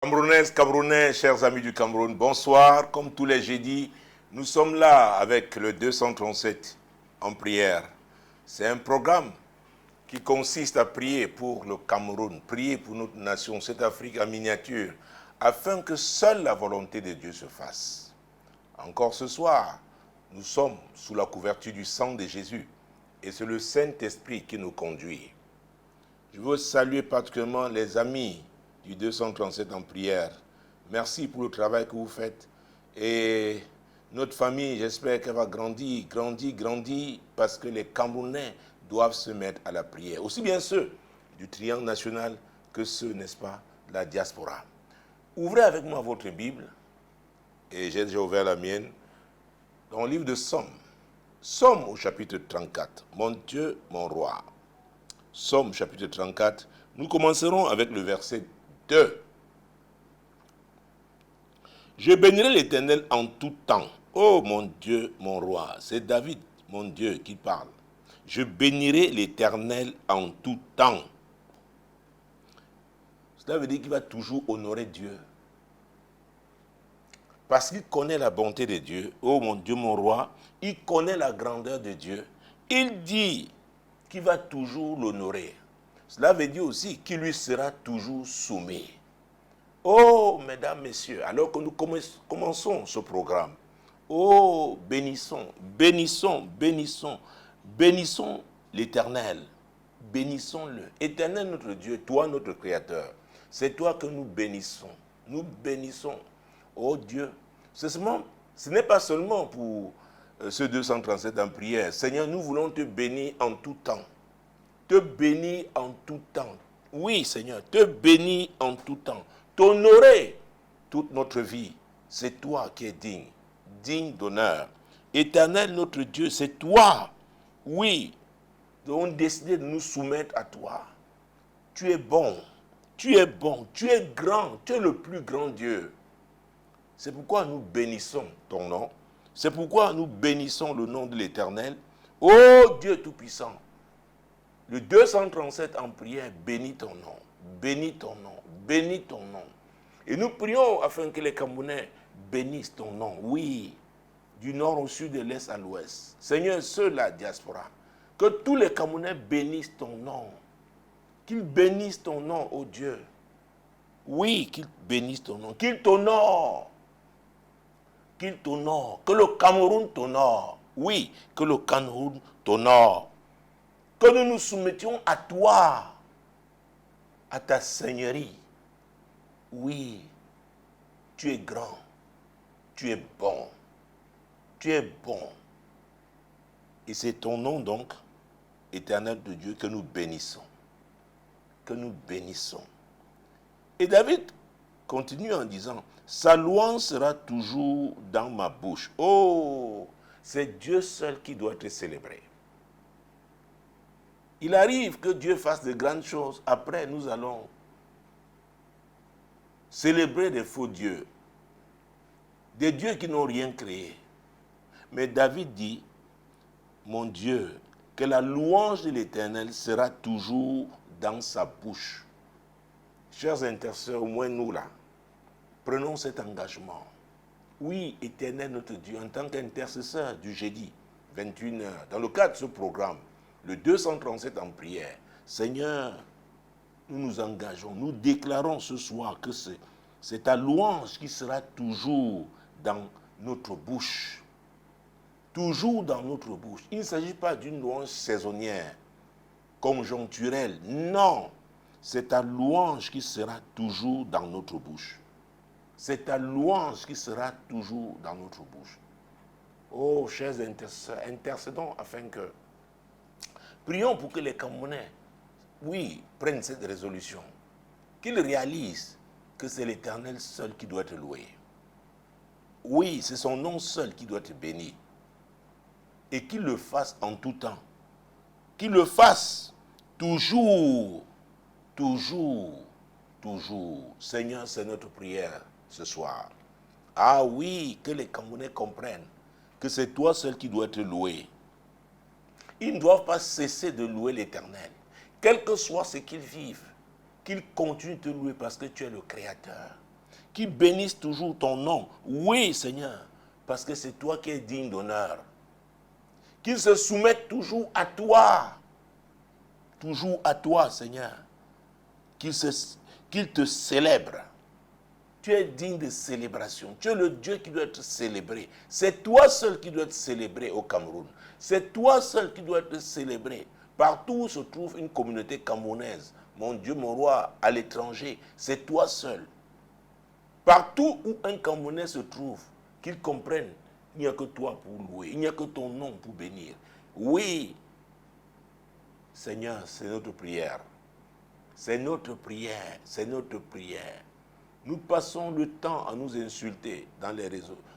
Camerounaises, Camerounais, chers amis du Cameroun, bonsoir. Comme tous les jeudis, nous sommes là avec le 237 en prière. C'est un programme qui consiste à prier pour le Cameroun, prier pour notre nation, cette Afrique en miniature, afin que seule la volonté de Dieu se fasse. Encore ce soir, nous sommes sous la couverture du sang de Jésus et c'est le Saint-Esprit qui nous conduit. Je veux saluer particulièrement les amis du 237 en prière. Merci pour le travail que vous faites. Et notre famille, j'espère qu'elle va grandir, parce que les Camerounais doivent se mettre à la prière. Aussi bien ceux du triangle national que ceux, n'est-ce pas, de la diaspora. Ouvrez avec moi votre Bible, et j'ai déjà ouvert la mienne, dans le livre de Somme. Somme au chapitre 34. Mon Dieu, mon roi. Somme chapitre 34. Nous commencerons avec le verset 2. Je bénirai l'Éternel en tout temps. Oh mon Dieu, mon roi. C'est David, mon Dieu, qui parle. Je bénirai l'Éternel en tout temps. Cela veut dire qu'il va toujours honorer Dieu. Parce qu'il connaît la bonté de Dieu. Oh mon Dieu, mon roi. Il connaît la grandeur de Dieu. Il dit qu'il va toujours l'honorer. Cela veut dire aussi qu'il lui sera toujours soumis. Oh, mesdames, messieurs, alors que nous commençons ce programme, oh, bénissons l'Éternel. Bénissons-le. Éternel notre Dieu, toi notre Créateur, c'est toi que nous bénissons. Nous bénissons. Oh Dieu, ce n'est pas seulement pour ce 237 en prière. Seigneur, nous voulons te bénir en tout temps. Te bénir en tout temps. Oui, Seigneur, te bénir en tout temps. T'honorer toute notre vie. C'est toi qui es digne d'honneur. Éternel notre Dieu, c'est toi. Oui, nous avons décidé de nous soumettre à toi. Tu es bon, tu es bon, tu es grand, tu es le plus grand Dieu. C'est pourquoi nous bénissons ton nom. C'est pourquoi nous bénissons le nom de l'Éternel. Ô Dieu Tout-Puissant, le 237 en prière, bénis ton nom, bénis ton nom, bénis ton nom. Et nous prions afin que les Camerounais bénissent ton nom, oui, du nord au sud, de l'est à l'ouest. Seigneur, ceux de la diaspora, que tous les Camerounais bénissent ton nom, qu'ils bénissent ton nom, ô Dieu. Oui, qu'ils bénissent ton nom, qu'ils t'honorent, que le Cameroun t'honore, oui, que le Cameroun t'honore. Que nous nous soumettions à toi, à ta seigneurie. Oui, tu es grand, tu es bon, tu es bon. Et c'est ton nom donc, Éternel de Dieu, que nous bénissons. Que nous bénissons. Et David continue en disant, sa louange sera toujours dans ma bouche. Oh, c'est Dieu seul qui doit être célébré. Il arrive que Dieu fasse de grandes choses. Après, nous allons célébrer des faux dieux. Des dieux qui n'ont rien créé. Mais David dit, mon Dieu, que la louange de l'Éternel sera toujours dans sa bouche. Chers intercesseurs, au moins nous là, prenons cet engagement. Oui, Éternel notre Dieu, en tant qu'intercesseur du jeudi, 21h, dans le cadre de ce programme, le 237 en prière, Seigneur, nous nous engageons, nous déclarons ce soir que c'est ta louange qui sera toujours dans notre bouche. Toujours dans notre bouche. Il ne s'agit pas d'une louange saisonnière, conjoncturelle. Non, c'est ta louange qui sera toujours dans notre bouche. C'est ta louange qui sera toujours dans notre bouche. Oh, chers intercesseurs, intercédons afin que... Prions pour que les Camerounais, oui, prennent cette résolution. Qu'ils réalisent que c'est l'Éternel seul qui doit être loué. Oui, c'est son nom seul qui doit être béni. Et qu'il le fasse en tout temps. Qu'il le fasse toujours, toujours, toujours. Seigneur, c'est notre prière ce soir. Ah oui, que les Camerounais comprennent que c'est toi seul qui dois être loué. Ils ne doivent pas cesser de louer l'Éternel. Quel que soit ce qu'ils vivent, qu'ils continuent de te louer parce que tu es le Créateur. qui bénissent toujours ton nom. Oui, Seigneur, parce que c'est toi qui es digne d'honneur. Qu'ils se soumettent toujours à toi. Toujours à toi, Seigneur. Qu'ils te célèbrent. Tu es digne de célébration. Tu es le Dieu qui doit être célébré. C'est toi seul qui doit être célébré au Cameroun. C'est toi seul qui doit être célébré. Partout où se trouve une communauté camerounaise, mon Dieu, mon roi, à l'étranger, c'est toi seul. Partout où un Camerounais se trouve, qu'il comprenne, il n'y a que toi pour louer, il n'y a que ton nom pour bénir. Oui, Seigneur, c'est notre prière. C'est notre prière, c'est notre prière. Nous passons le temps à nous insulter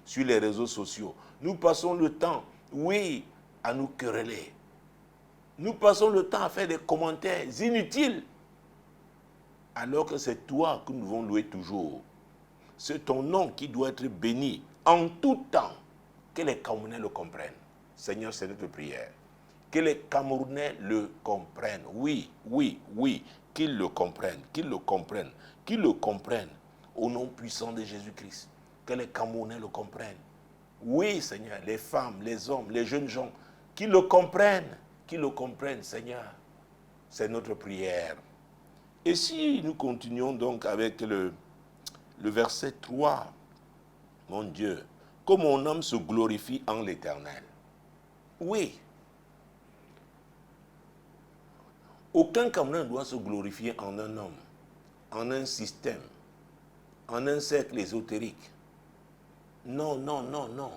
sur les réseaux sociaux. Nous passons le temps, oui, à nous quereller. Nous passons le temps à faire des commentaires inutiles. Alors que c'est toi que nous devons louer toujours. C'est ton nom qui doit être béni en tout temps. Que les Camerounais le comprennent. Seigneur, c'est notre prière. Que les Camerounais le comprennent. Oui, oui, oui. Qu'ils le comprennent, qu'ils le comprennent, qu'ils le comprennent. Au nom puissant de Jésus-Christ. Que les Camerounais le comprennent. Oui, Seigneur, les femmes, les hommes, les jeunes gens, qu'ils le comprennent, Seigneur. C'est notre prière. Et si nous continuons donc avec le verset 3, mon Dieu, que mon âme se glorifie en l'Éternel. Oui. Aucun Camerounais ne doit se glorifier en un homme, en un système, en un cercle ésotérique. Non, non, non, non.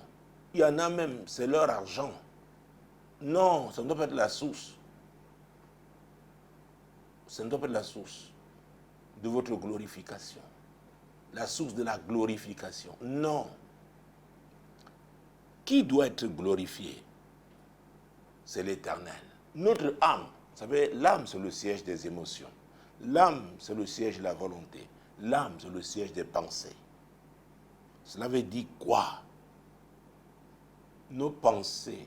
Il y en a même, c'est leur argent. Non, ça ne doit pas être la source. Ça ne doit pas être la source de votre glorification. La source de la glorification. Non. Qui doit être glorifié? C'est l'Éternel. Notre âme, vous savez, l'âme c'est le siège des émotions. L'âme c'est le siège de la volonté. L'âme c'est le siège des pensées. Cela veut dire quoi? Nos pensées,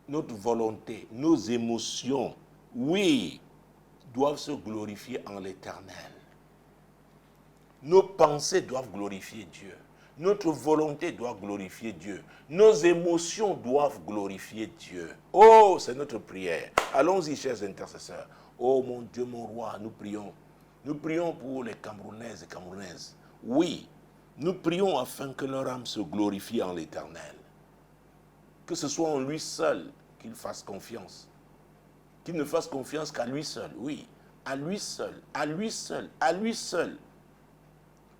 notre volonté, nos émotions, oui, doivent se glorifier en l'Éternel. Nos pensées doivent glorifier Dieu. Notre volonté doit glorifier Dieu. Nos émotions doivent glorifier Dieu. Oh, c'est notre prière. Allons-y, chers intercesseurs. Oh, mon Dieu, mon roi, nous prions. Nous prions pour les Camerounaises et Camerounaises. Oui, nous prions afin que leur âme se glorifie en l'Éternel. Que ce soit en lui seul qu'ils fassent confiance. Qu'ils ne fassent confiance qu'à lui seul, oui. À lui seul, à lui seul, à lui seul.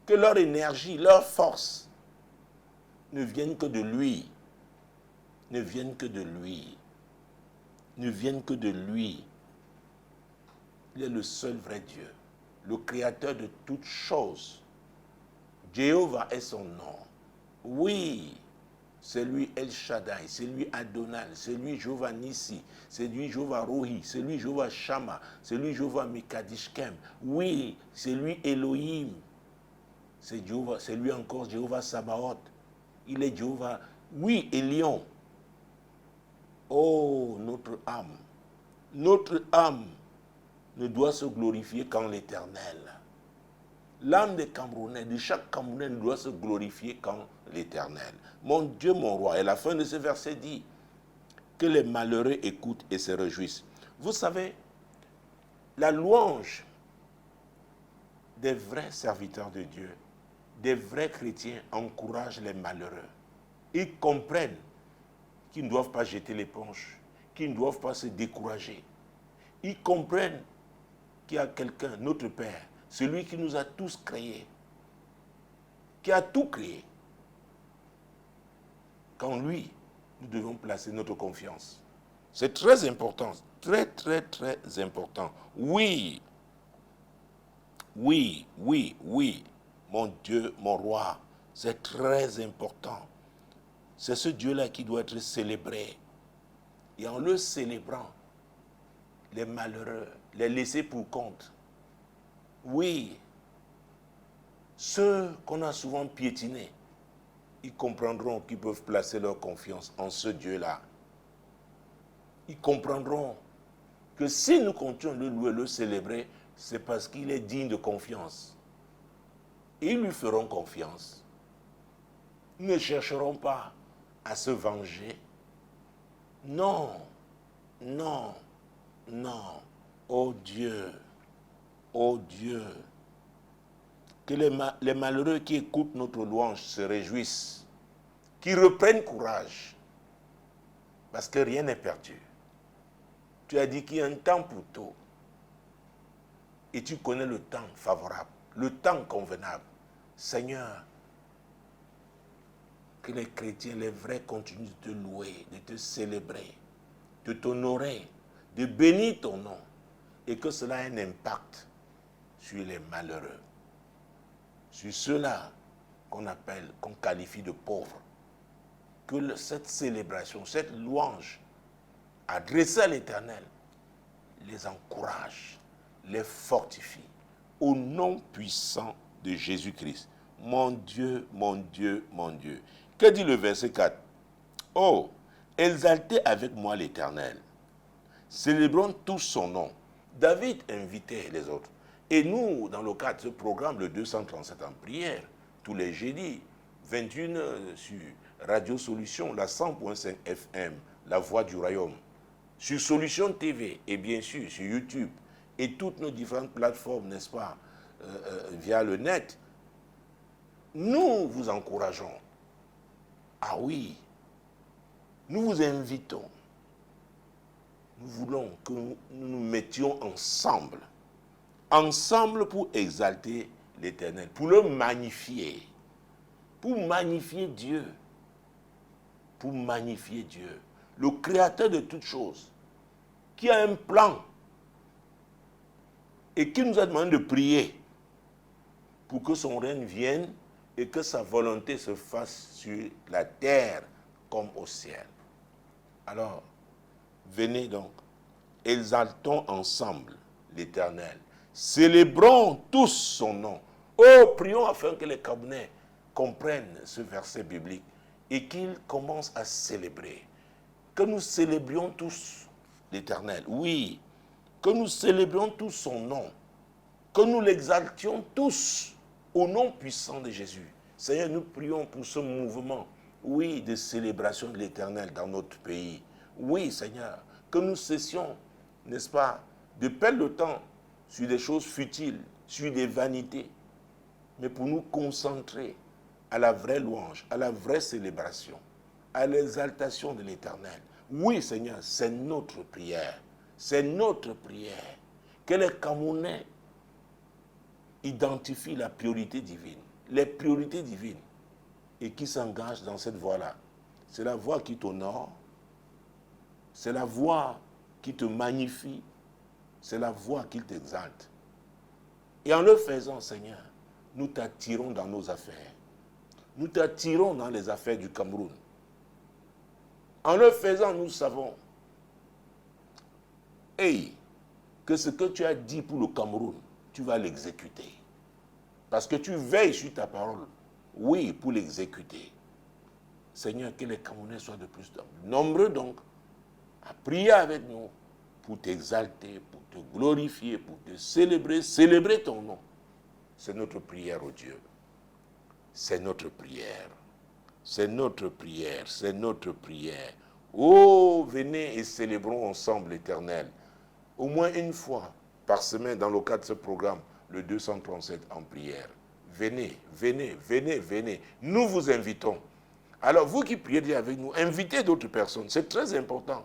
Que leur énergie, leur force ne viennent que de lui. Ne viennent que de lui. Ne viennent que de lui. Il est le seul vrai Dieu, le créateur de toutes choses. Jéhovah est son nom. Oui, c'est lui El Shaddai, c'est lui Adonai, c'est lui Jéhovah Nissi, c'est lui Jéhovah Rohi, c'est lui Jéhovah Shama, c'est lui Jéhovah Mekadishkem. Oui, c'est lui Elohim. C'est lui encore Jéhovah Sabaoth. Il est Jéhovah, oui, Elion. Oh, notre âme ne doit se glorifier qu'en l'Éternel. L'âme des Camerounais, de chaque Camerounais, ne doit se glorifier qu'en l'Éternel. Mon Dieu, mon roi. Et la fin de ce verset dit que les malheureux écoutent et se réjouissent. Vous savez, la louange des vrais serviteurs de Dieu, des vrais chrétiens encouragent les malheureux. Ils comprennent qu'ils ne doivent pas jeter l'éponge, qu'ils ne doivent pas se décourager. Ils comprennent qu'il y a quelqu'un, notre Père, celui qui nous a tous créés, qui a tout créé. Qu'en lui, nous devons placer notre confiance. C'est très important, très, très, très important. Oui, oui, oui, oui, mon Dieu, mon roi, c'est très important. C'est ce Dieu-là qui doit être célébré. Et en le célébrant, les malheureux, les laissés pour compte, oui, ceux qu'on a souvent piétinés, ils comprendront qu'ils peuvent placer leur confiance en ce Dieu-là. Ils comprendront que si nous continuons de le louer, le célébrer, c'est parce qu'il est digne de confiance. ils lui feront confiance. Ils ne chercheront pas à se venger. Non, non, non. Oh Dieu, que les malheureux qui écoutent notre louange se réjouissent, qui reprennent courage, parce que rien n'est perdu. Tu as dit qu'il y a un temps pour tout, et tu connais le temps favorable, le temps convenable. Seigneur, que les chrétiens, les vrais, continuent de te louer, de te célébrer, de t'honorer, de bénir ton nom, et que cela ait un impact sur les malheureux, sur ceux-là qu'on qualifie de pauvres. Que cette célébration, cette louange adressée à l'Éternel les encourage, les fortifie, au nom puissant de Jésus-Christ. Mon Dieu, mon Dieu, mon Dieu. Que dit le verset 4? Oh, exaltez avec moi l'Éternel. Célébrons tous son nom. David invitait les autres. Et nous, dans le cadre de ce programme, le 237 en prière, tous les jeudis, 21 sur Radio Solution, la 100.5 FM, la voix du royaume, sur Solution TV et bien sûr sur YouTube et toutes nos différentes plateformes, n'est-ce pas, via le net, nous vous encourageons. Ah oui, nous vous invitons. Nous voulons que nous nous mettions ensemble pour exalter l'Éternel, pour le magnifier, pour magnifier Dieu, le Créateur de toutes choses, qui a un plan et qui nous a demandé de prier pour que son règne vienne et que sa volonté se fasse sur la terre comme au ciel. Alors, venez donc, exaltons ensemble l'Éternel. Célébrons tous son nom. Oh, prions afin que les Camerounais comprennent ce verset biblique et qu'ils commencent à célébrer. Que nous célébrions tous l'Éternel. Oui, que nous célébrions tous son nom. Que nous l'exaltions tous au nom puissant de Jésus. Seigneur, nous prions pour ce mouvement, oui, de célébration de l'Éternel dans notre pays. Oui, Seigneur, que nous cessions, n'est-ce pas, de perdre le temps sur des choses futiles, sur des vanités, mais pour nous concentrer à la vraie louange, à la vraie célébration, à l'exaltation de l'Éternel. Oui, Seigneur, c'est notre prière. C'est notre prière. Que les Camerounais identifient la priorité divine, les priorités divines, et qui s'engagent dans cette voie-là. C'est la voie qui t'honore, c'est la voie qui te magnifie, c'est la voie qui t'exalte. Et en le faisant, Seigneur, nous t'attirons dans nos affaires. Nous t'attirons dans les affaires du Cameroun. En le faisant, nous savons, que ce que tu as dit pour le Cameroun, tu vas l'exécuter. Parce que tu veilles sur ta parole, oui, pour l'exécuter. Seigneur, que les Camerounais soient de plus nombreux donc à prier avec nous pour t'exalter, pour te glorifier, pour te célébrer ton nom. C'est notre prière, oh Dieu. C'est notre prière. C'est notre prière. C'est notre prière. Oh, venez et célébrons ensemble l'Éternel. Au moins une fois par semaine dans le cadre de ce programme, le 237 en prière. Venez, venez, venez, venez. Nous vous invitons. Alors, vous qui priez avec nous, invitez d'autres personnes. C'est très important.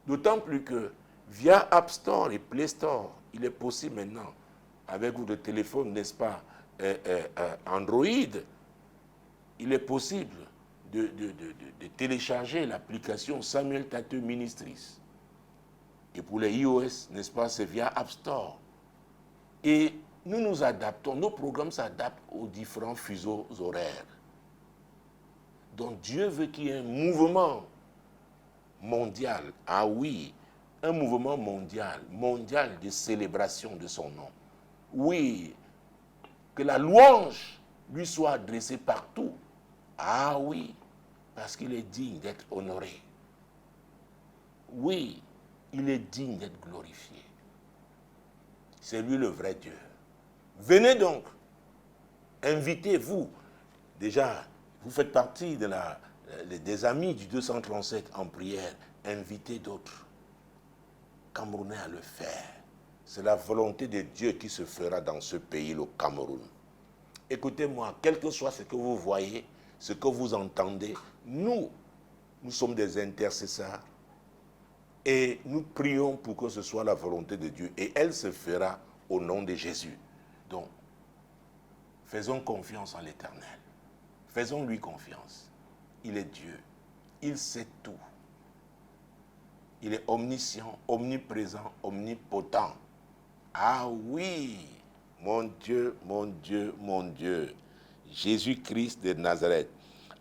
D'autant plus que via App Store et Play Store, il est possible maintenant, avec votre téléphone, n'est-ce pas, Android, il est possible de télécharger l'application Samuel Tateux Ministries. Et pour les iOS, n'est-ce pas, c'est via App Store. Et nous nous adaptons, nos programmes s'adaptent aux différents fuseaux horaires. Donc Dieu veut qu'il y ait un mouvement mondial, ah oui, un mouvement mondial de célébration de son nom. Oui, que la louange lui soit adressée partout. Ah oui, parce qu'il est digne d'être honoré. Oui, il est digne d'être glorifié. C'est lui le vrai Dieu. Venez donc Invitez-vous. Déjà, vous faites partie des amis du 237 en prière. Invitez d'autres Camerounais à le faire. C'est la volonté de Dieu qui se fera dans ce pays, le Cameroun. Écoutez-moi, quel que soit ce que vous voyez, ce que vous entendez, nous sommes des intercesseurs et nous prions pour que ce soit la volonté de Dieu et elle se fera au nom de Jésus. Donc, faisons confiance en l'Éternel. Faisons-lui confiance. Il est Dieu. Il sait tout. Il est omniscient, omniprésent, omnipotent. Ah oui, mon Dieu, mon Dieu, mon Dieu. Jésus-Christ de Nazareth.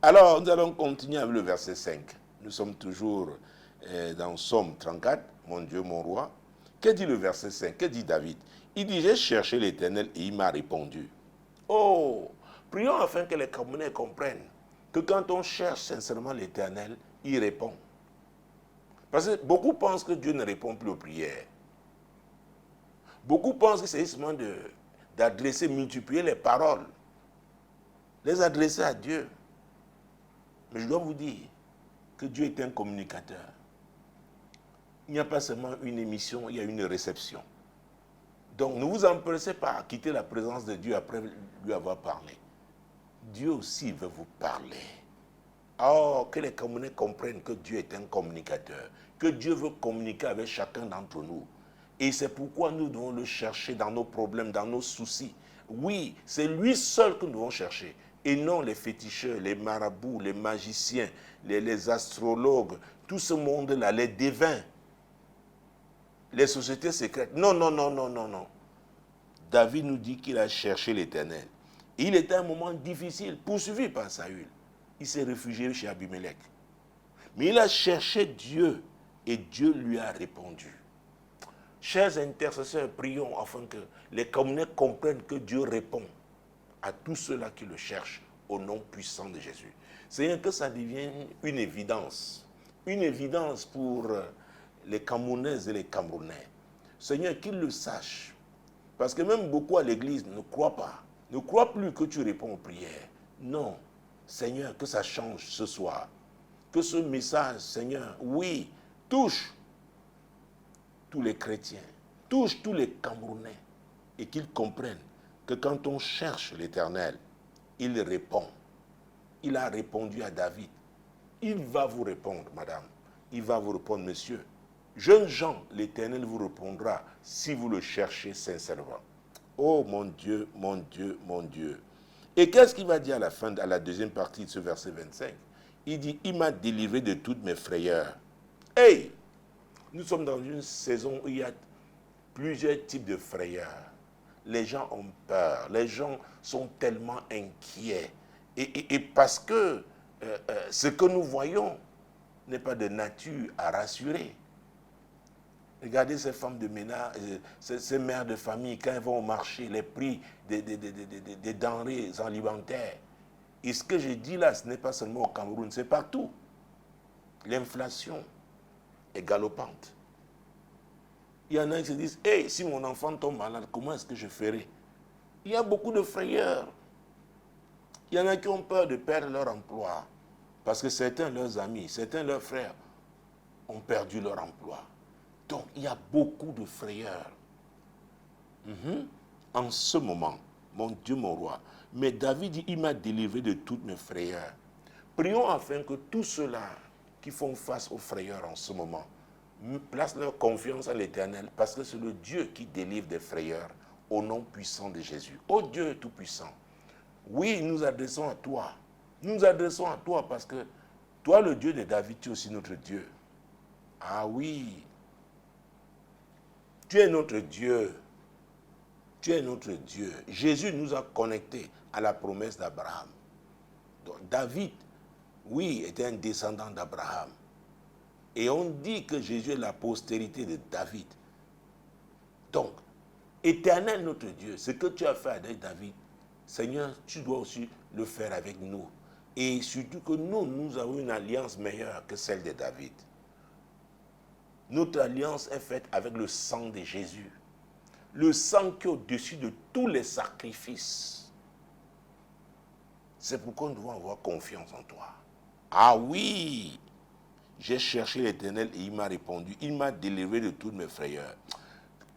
Alors, nous allons continuer avec le verset 5. Nous sommes toujours dans Somme 34, mon Dieu, mon roi. Que dit le verset 5? Que dit David? Il dit, j'ai cherché l'Éternel et il m'a répondu. Oh, prions afin que les Camerounais comprennent que quand on cherche sincèrement l'Éternel, il répond. Parce que beaucoup pensent que Dieu ne répond plus aux prières. Beaucoup pensent que c'est justement d'adresser, multiplier les paroles, les adresser à Dieu. Mais je dois vous dire que Dieu est un communicateur. Il n'y a pas seulement une émission, il y a une réception. Donc ne vous empressez pas à quitter la présence de Dieu après lui avoir parlé. Dieu aussi veut vous parler. Oh, que les Camerounais comprennent que Dieu est un communicateur, que Dieu veut communiquer avec chacun d'entre nous. Et c'est pourquoi nous devons le chercher dans nos problèmes, dans nos soucis. Oui, c'est lui seul que nous devons chercher. Et non les féticheurs, les marabouts, les magiciens, les astrologues, tout ce monde-là, les devins, les sociétés secrètes. Non, non, non, non, non, non. David nous dit qu'il a cherché l'Éternel. Il était à un moment difficile, poursuivi par Saül. Il s'est réfugié chez Abimelech. Mais il a cherché Dieu et Dieu lui a répondu. Chers intercesseurs, prions afin que les Camerounais comprennent que Dieu répond à tous ceux-là qui le cherchent au nom puissant de Jésus. Seigneur, que ça devienne une évidence pour les Camerounaises et les Camerounais. Seigneur, qu'ils le sachent. Parce que même beaucoup à l'église ne croient pas, ne croient plus que tu réponds aux prières. Non, Seigneur, que ça change ce soir. Que ce message, Seigneur, oui, touche tous les chrétiens, touche tous les Camerounais et qu'ils comprennent que quand on cherche l'Éternel, il répond. Il a répondu à David. Il va vous répondre, madame. Il va vous répondre, monsieur. Jeunes gens, l'Éternel vous répondra si vous le cherchez sincèrement. Oh mon Dieu, mon Dieu, mon Dieu. Et qu'est-ce qu'il va dire à la fin, à la deuxième partie de ce verset 25? Il dit, il m'a délivré de toutes mes frayeurs. Hey! Nous sommes dans une saison où il y a plusieurs types de frayeurs. Les gens ont peur, les gens sont tellement inquiets. Et parce que ce que nous voyons n'est pas de nature à rassurer. Regardez ces femmes de ménage, ces mères de famille, quand elles vont au marché, les prix des denrées alimentaires. Et ce que je dis là, ce n'est pas seulement au Cameroun, c'est partout. L'inflation est galopante. Il y en a qui se disent, hey, si mon enfant tombe malade, comment est-ce que je ferai? Il y a beaucoup de frayeurs. Il y en a qui ont peur de perdre leur emploi. Parce que certains, leurs amis, certains, leurs frères, ont perdu leur emploi. Donc, il y a beaucoup de frayeurs. En ce moment, mon Dieu, mon roi. Mais David dit, il m'a délivré de toutes mes frayeurs. Prions afin que tous ceux-là qui font face aux frayeurs en ce moment placent leur confiance en l'Éternel, parce que c'est le Dieu qui délivre des frayeurs au nom puissant de Jésus. Ô Dieu tout-puissant, oui, nous adressons à toi. Nous nous adressons à toi parce que toi, le Dieu de David, tu es aussi notre Dieu. Ah oui, tu es notre Dieu. Tu es notre Dieu. Jésus nous a connectés à la promesse d'Abraham. Donc David, oui, était un descendant d'Abraham. Et on dit que Jésus est la postérité de David. Donc, Éternel notre Dieu, ce que tu as fait avec David, Seigneur, tu dois aussi le faire avec nous. Et surtout que nous avons une alliance meilleure que celle de David. Notre alliance est faite avec le sang de Jésus. Le sang qui est au-dessus de tous les sacrifices. C'est pourquoi nous devons avoir confiance en toi. Ah oui, j'ai cherché l'Éternel et il m'a répondu. Il m'a délivré de toutes mes frayeurs.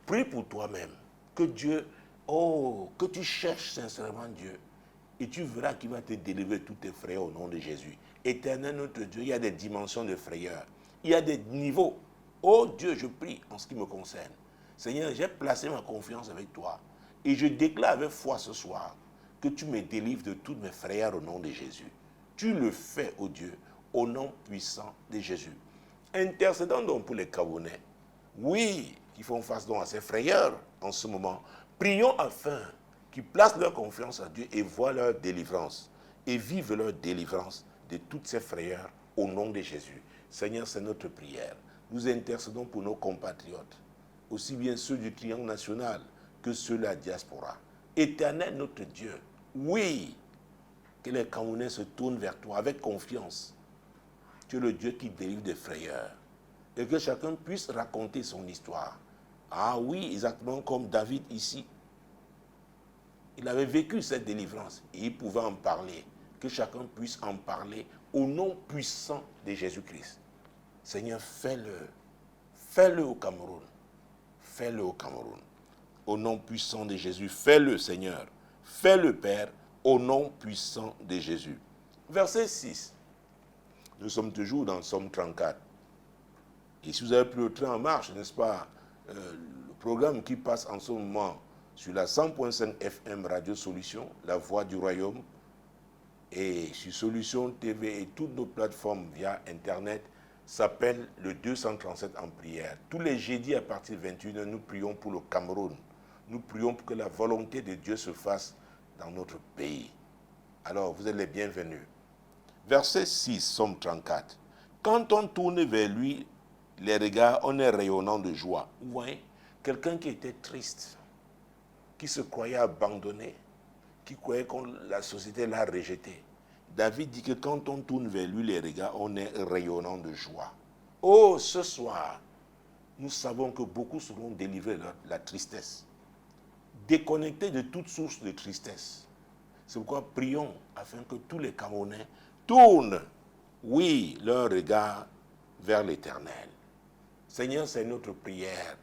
Prie pour toi-même. Que Dieu, que tu cherches sincèrement Dieu. Et tu verras qu'il va te délivrer de toutes tes frayeurs au nom de Jésus. Éternel notre Dieu, il y a des dimensions de frayeur. Il y a des niveaux. Oh Dieu, je prie en ce qui me concerne. Seigneur, j'ai placé ma confiance avec toi. Et je déclare avec foi ce soir que tu me délivres de toutes mes frayeurs au nom de Jésus. Tu le fais, oh Dieu, au nom puissant de Jésus. Intercédons donc pour les Camerounais. Oui, qui font face donc à ces frayeurs en ce moment. Prions afin qu'ils placent leur confiance en Dieu et voient leur délivrance. Et vivent leur délivrance de toutes ces frayeurs au nom de Jésus. Seigneur, c'est notre prière. Nous intercédons pour nos compatriotes, aussi bien ceux du triangle national que ceux de la diaspora. Éternel notre Dieu, oui, que les Camerounais se tournent vers toi avec confiance. Tu es le Dieu qui délivre des frayeurs. Et que chacun puisse raconter son histoire. Ah oui, exactement comme David ici. Il avait vécu cette délivrance et il pouvait en parler. Que chacun puisse en parler au nom puissant de Jésus-Christ. Seigneur, fais-le. Fais-le au Cameroun. Fais-le au Cameroun. Au nom puissant de Jésus, fais-le, Seigneur. Fais-le, Père, au nom puissant de Jésus. Verset 6. Nous sommes toujours dans le Psaume 34. Et si vous avez pris le train en marche, n'est-ce pas, le programme qui passe en ce moment sur la 100.5 FM Radio Solution, la voix du royaume, et sur Solution TV et toutes nos plateformes via Internet, s'appelle le 237 en prière. Tous les jeudis à partir de 21h, nous prions pour le Cameroun. Nous prions pour que la volonté de Dieu se fasse dans notre pays. Alors, vous êtes les bienvenus. Verset 6, Psaume 34. Quand on tourne vers lui les regards, on est rayonnant de joie. Vous voyez, quelqu'un qui était triste, qui se croyait abandonné, qui croyait que la société l'a rejeté. David dit que quand on tourne vers lui les regards, on est rayonnant de joie. Oh, ce soir, nous savons que beaucoup seront délivrés de la tristesse, déconnectés de toute source de tristesse. C'est pourquoi prions afin que tous les Camerounais tournent, oui, leur regard vers l'Éternel. Seigneur, c'est notre prière.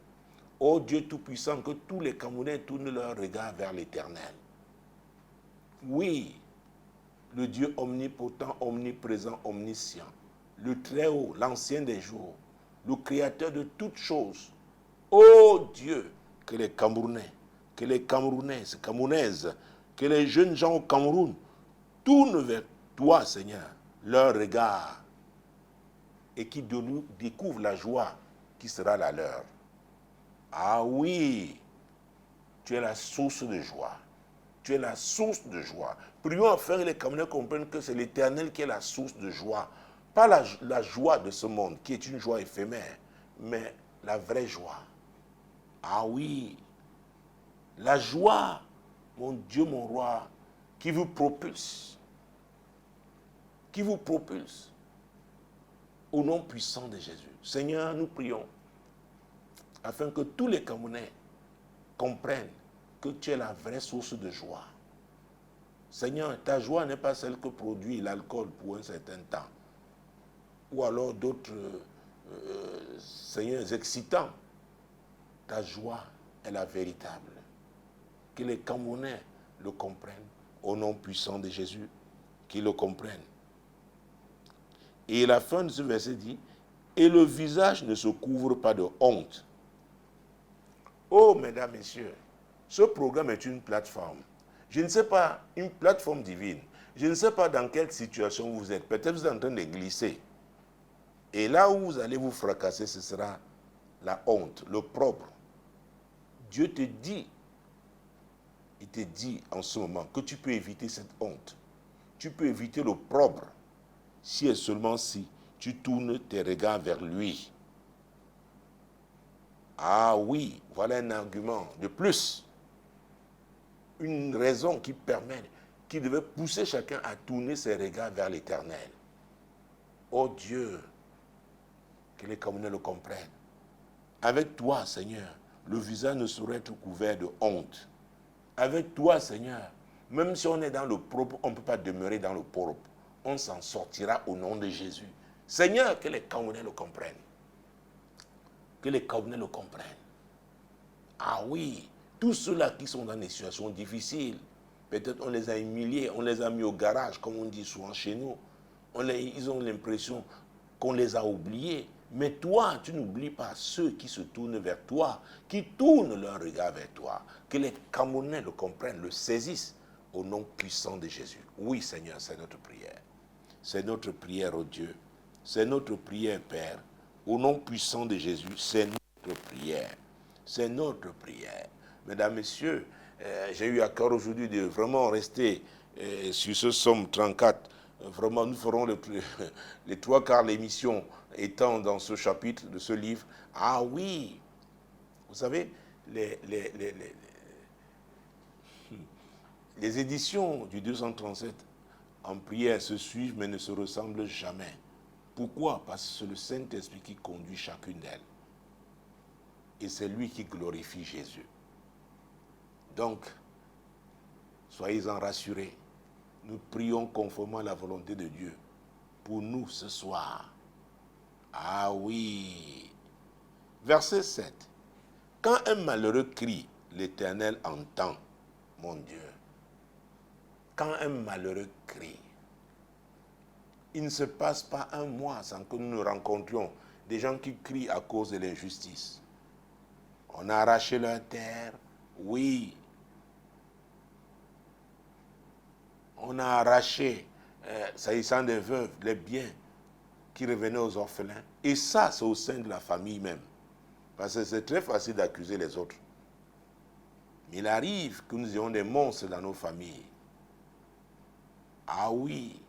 Ô Dieu Tout-Puissant, que tous les Camerounais tournent leur regard vers l'Éternel. Oui, le Dieu omnipotent, omniprésent, omniscient, le Très-Haut, l'Ancien des jours, le Créateur de toutes choses. Ô Dieu, que les Camerounais, que les Camerounaises, Camerounaises, que les jeunes gens au Cameroun tournent vers toi, Seigneur, leur regard, et qui découvrent la joie qui sera la leur. Ah oui, tu es la source de joie. Tu es la source de joie. Prions afin que les Camerounais comprennent que c'est l'Éternel qui est la source de joie. Pas la joie de ce monde, qui est une joie éphémère, mais la vraie joie. Ah oui, la joie, mon Dieu, mon roi, qui vous propulse. Qui vous propulse. Au nom puissant de Jésus. Seigneur, nous prions afin que tous les Camerounais comprennent que tu es la vraie source de joie. Seigneur, ta joie n'est pas celle que produit l'alcool pour un certain temps. Ou alors d'autres, Seigneur, excitants. Ta joie est la véritable. Que les Camerounais le comprennent. Au nom puissant de Jésus, qu'ils le comprennent. Et la fin de ce verset dit, et le visage ne se couvre pas de honte. Oh, mesdames, messieurs, ce programme est une plateforme. Je ne sais pas, une plateforme divine. Je ne sais pas dans quelle situation vous êtes. Peut-être vous êtes en train de glisser. Et là où vous allez vous fracasser, ce sera la honte, le propre. Dieu te dit, il te dit en ce moment que tu peux éviter cette honte. Tu peux éviter le propre si et seulement si tu tournes tes regards vers lui. Ah oui, voilà un argument de plus. Une raison qui permet, qui devait pousser chacun à tourner ses regards vers l'Éternel. Oh Dieu, que les Camerounais le comprennent. Avec toi, Seigneur, le visage ne saurait être couvert de honte. Avec toi, Seigneur, Même si on est dans le propre, on ne peut pas demeurer dans le propre. On s'en sortira au nom de Jésus. Seigneur, que les Camerounais le comprennent. Que les Camerounais le comprennent. Ah oui, tous ceux-là qui sont dans des situations difficiles, peut-être on les a humiliés, on les a mis au garage, comme on dit souvent chez nous. Ils ont l'impression qu'on les a oubliés. Mais toi, tu n'oublies pas ceux qui se tournent vers toi, qui tournent leur regard vers toi. Que les Camerounais le comprennent, le saisissent au nom puissant de Jésus. Oui, Seigneur, c'est notre prière. C'est notre prière, oh Dieu. C'est notre prière, Père. Au nom puissant de Jésus, c'est notre prière. C'est notre prière. Mesdames, Messieurs, j'ai eu à cœur aujourd'hui de vraiment rester sur ce Somme 34. Vraiment, nous ferons les 3/4 de l'émission étant dans ce chapitre de ce livre. Ah oui, vous savez, les éditions du 237 en prière se suivent mais ne se ressemblent jamais. Pourquoi? Parce que c'est le Saint-Esprit qui conduit chacune d'elles. Et c'est lui qui glorifie Jésus. Donc, soyez-en rassurés. Nous prions conformément à la volonté de Dieu pour nous ce soir. Ah oui. Verset 7. Quand un malheureux crie, l'Éternel entend, mon Dieu. Quand un malheureux crie, il ne se passe pas un mois sans que nous ne rencontrions des gens qui crient à cause de l'injustice. On a arraché leur terre, oui. On a arraché, s'agissant des veuves, les biens qui revenaient aux orphelins. Et ça, c'est au sein de la famille même. Parce que c'est très facile d'accuser les autres. Mais il arrive que nous ayons des monstres dans nos familles. Ah oui.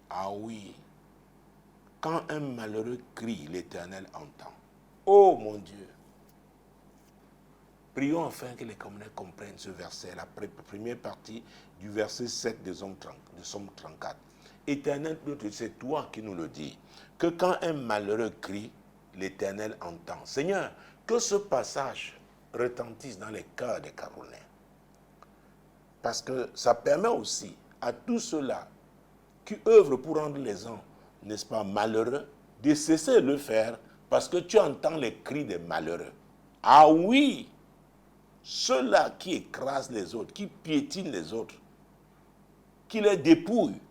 Ah oui. Quand un malheureux crie, l'Éternel entend. Oh mon Dieu. Prions enfin que les Camerounais comprennent ce verset, la première partie du verset 7 de Somme 34. Éternel, c'est toi qui nous le dis, que quand un malheureux crie, l'Éternel entend. Seigneur, que ce passage retentisse dans les cœurs des Camerounais. Parce que ça permet aussi à tous ceux-là qui œuvrent pour rendre les gens, n'est-ce pas, malheureux, de cesser de le faire parce que tu entends les cris des malheureux. Ah oui! Ceux-là qui écrasent les autres, qui piétinent les autres, qui les dépouillent,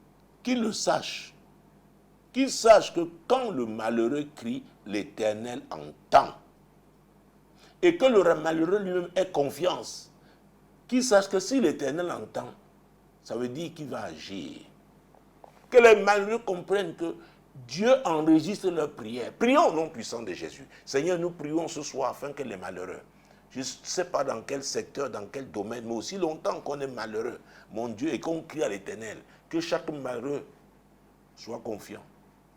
qu'ils le sachent. Qu'ils sachent que quand le malheureux crie, l'Éternel entend. Et que le malheureux lui-même ait confiance. Qu'il sache que si l'Éternel entend, ça veut dire qu'il va agir. Que les malheureux comprennent que Dieu enregistre leurs prières. Prions au nom puissant de Jésus. Seigneur, nous prions ce soir afin que les malheureux, je ne sais pas dans quel secteur, dans quel domaine, mais aussi longtemps qu'on est malheureux, mon Dieu, et qu'on crie à l'Éternel, que chaque malheureux soit confiant,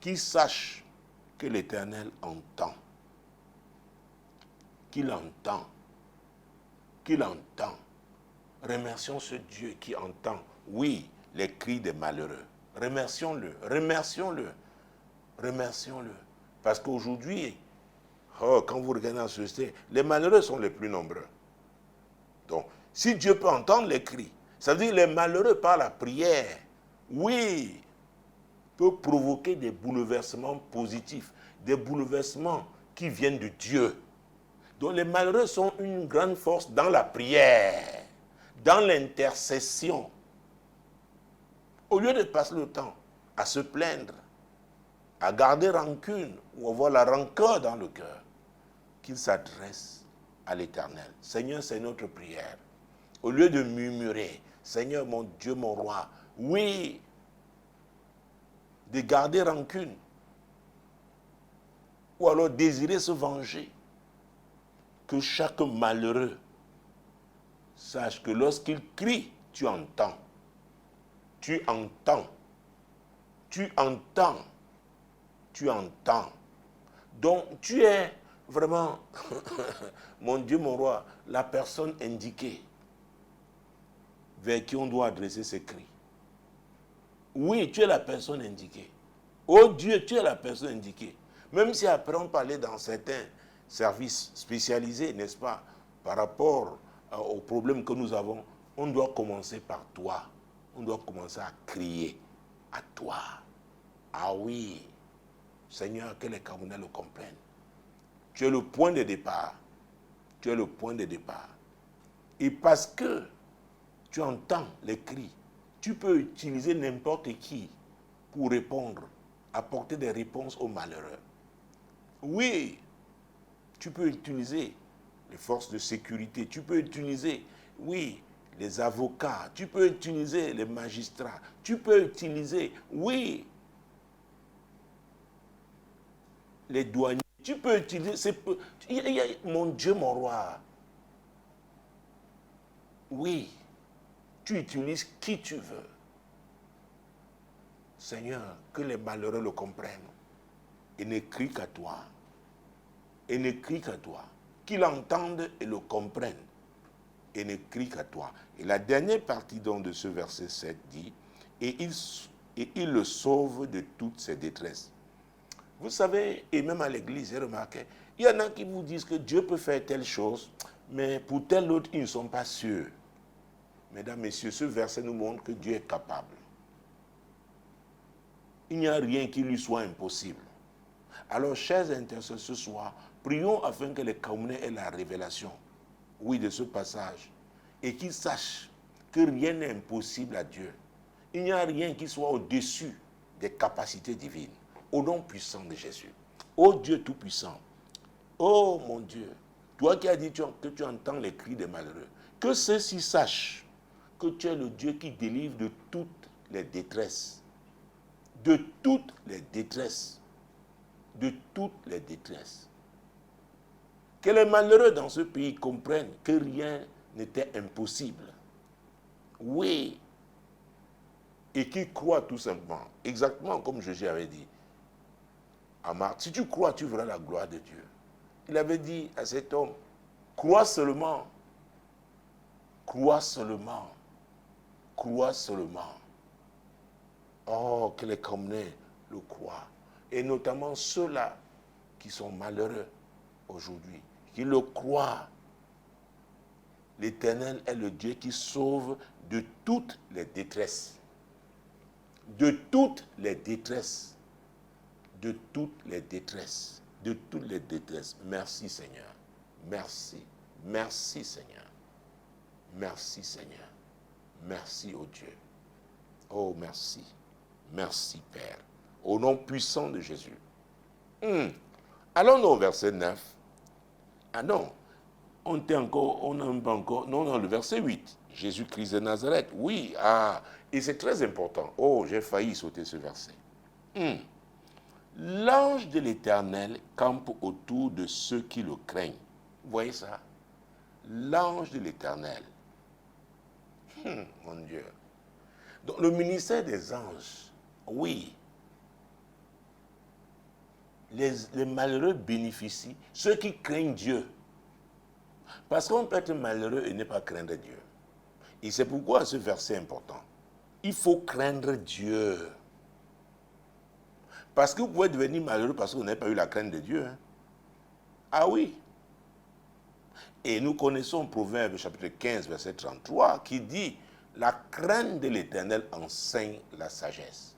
qu'il sache que l'Éternel entend, qu'il entend, qu'il entend. Remercions ce Dieu qui entend, oui, les cris des malheureux. Remercions-le, remercions-le, remercions-le. Parce qu'aujourd'hui, quand vous regardez la société, les malheureux sont les plus nombreux. Donc, si Dieu peut entendre les cris, ça veut dire que les malheureux par la prière, oui, peut provoquer des bouleversements positifs, des bouleversements qui viennent de Dieu. Donc les malheureux sont une grande force dans la prière, dans l'intercession. Au lieu de passer le temps à se plaindre, à garder rancune ou avoir la rancœur dans le cœur, qu'il s'adresse à l'Éternel. Seigneur, c'est notre prière. Au lieu de murmurer, Seigneur, mon Dieu, mon roi, oui, de garder rancune, ou alors désirer se venger, que chaque malheureux sache que lorsqu'il crie, tu entends. Tu entends. Tu entends. Tu entends. Donc, tu es vraiment, mon Dieu, mon roi, la personne indiquée vers qui on doit adresser ses cris. Oui, tu es la personne indiquée. Oh Dieu, tu es la personne indiquée. Même si après on parlait dans certains services spécialisés, n'est-ce pas, par rapport aux problèmes que nous avons, on doit commencer par toi. On doit commencer à crier à toi. Ah oui, Seigneur, que les Camerounais le comprennent. Tu es le point de départ. Tu es le point de départ. Et parce que tu entends les cris, tu peux utiliser n'importe qui pour répondre, apporter des réponses aux malheureux. Oui, tu peux utiliser les forces de sécurité, tu peux utiliser, oui, les avocats, tu peux utiliser les magistrats, tu peux utiliser, oui, les douaniers, tu peux utiliser, mon Dieu, mon roi, oui, tu utilises qui tu veux. Seigneur, que les malheureux le comprennent et ne crient qu'à toi. Et ne crient qu'à toi. Qu'ils l'entendent et le comprennent et ne crient qu'à toi. Et la dernière partie donc de ce verset 7 dit, et il le sauve de toutes ses détresses. Vous savez, et même à l'église, j'ai remarqué, il y en a qui vous disent que Dieu peut faire telle chose, mais pour tel autre, ils ne sont pas sûrs. Mesdames, messieurs, ce verset nous montre que Dieu est capable. Il n'y a rien qui lui soit impossible. Alors, chers intercesseurs, ce soir, prions afin que les Camerounais aient la révélation, oui, de ce passage, et qu'ils sachent que rien n'est impossible à Dieu. Il n'y a rien qui soit au-dessus des capacités divines. Au nom puissant de Jésus. Ô Dieu Tout-Puissant, ô mon Dieu, toi qui as dit que tu entends les cris des malheureux, que ceux-ci sachent que tu es le Dieu qui délivre de toutes les détresses. De toutes les détresses. De toutes les détresses. Que les malheureux dans ce pays comprennent que rien n'était impossible. Oui. Et qu'ils croient tout simplement, exactement comme Jésus avait dit à Marc, si tu crois, tu verras la gloire de Dieu. Il avait dit à cet homme, crois seulement, crois seulement, crois seulement. Oh, que les Camerounais le croient. Et notamment ceux-là qui sont malheureux aujourd'hui, qui le croient. L'Éternel est le Dieu qui sauve de toutes les détresses. De toutes les détresses. De toutes les détresses. De toutes les détresses. Merci Seigneur. Merci. Merci Seigneur. Merci Seigneur. Merci ô Dieu. Oh merci. Merci Père. Au nom puissant de Jésus. Allons-nous au verset 9. Ah non. On n'a pas encore. Non, le verset 8. Jésus-Christ de Nazareth. Oui, et c'est très important. Oh, j'ai failli sauter ce verset. L'ange de l'Éternel campe autour de ceux qui le craignent. Vous voyez ça? L'ange de l'Éternel. Mon Dieu. Donc le ministère des anges, oui. Les malheureux bénéficient, ceux qui craignent Dieu. Parce qu'on peut être malheureux et ne pas craindre Dieu. Et c'est pourquoi ce verset est important. Il faut craindre Dieu. Parce que vous pouvez devenir malheureux parce que vous n'avez pas eu la crainte de Dieu. Hein? Ah oui. Et nous connaissons Proverbe chapitre 15, verset 33, qui dit « La crainte de l'Éternel enseigne la sagesse,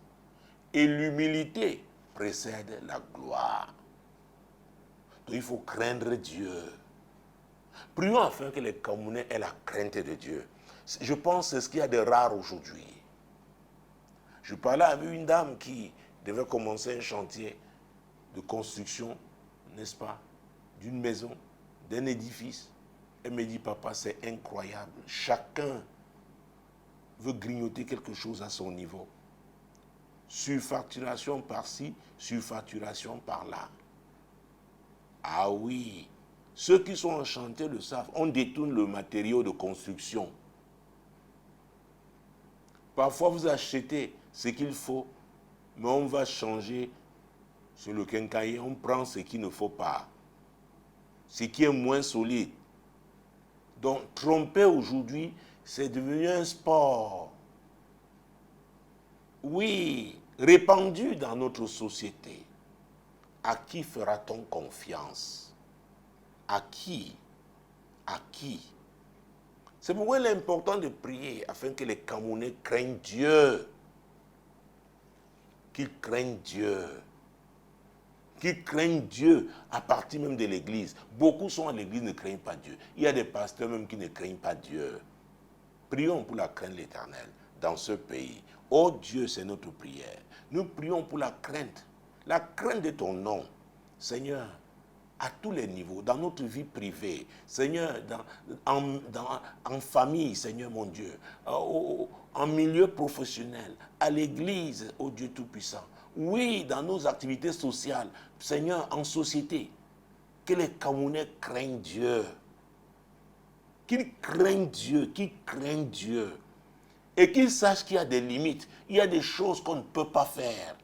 et l'humilité précède la gloire. » Donc il faut craindre Dieu. Prions afin que les Camerounais aient la crainte de Dieu. Je pense que c'est ce qu'il y a de rare aujourd'hui. Je parlais avec une dame qui devait commencer un chantier de construction, n'est-ce pas, d'une maison, d'un édifice. Elle me dit, papa, c'est incroyable. Chacun veut grignoter quelque chose à son niveau. Surfacturation par-ci, surfacturation par-là. Ah oui, ceux qui sont en chantier le savent, on détourne le matériau de construction. Parfois, vous achetez ce qu'il faut, mais on va changer sur le quincailler, on prend ce qu'il ne faut pas, ce qui est moins solide. Donc, tromper aujourd'hui, c'est devenu un sport. Oui, répandu dans notre société. À qui fera-t-on confiance? À qui? À qui? C'est pourquoi il est important de prier afin que les Camerounais craignent Dieu. Qu'ils craignent Dieu. Qu'ils craignent Dieu à partir même de l'église. Beaucoup sont à l'église, ne craignent pas Dieu. Il y a des pasteurs même qui ne craignent pas Dieu. Prions pour la crainte de l'Éternel dans ce pays. Oh Dieu, c'est notre prière. Nous prions pour la crainte de ton nom. Seigneur, à tous les niveaux, dans notre vie privée, Seigneur, en famille, Seigneur mon Dieu, en milieu professionnel, à l'église, oh Dieu Tout-Puissant. Oui, dans nos activités sociales, Seigneur, en société, que les Camerounais craignent Dieu. Qu'ils craignent Dieu, qu'ils craignent Dieu. Et qu'ils sachent qu'il y a des limites, il y a des choses qu'on ne peut pas faire.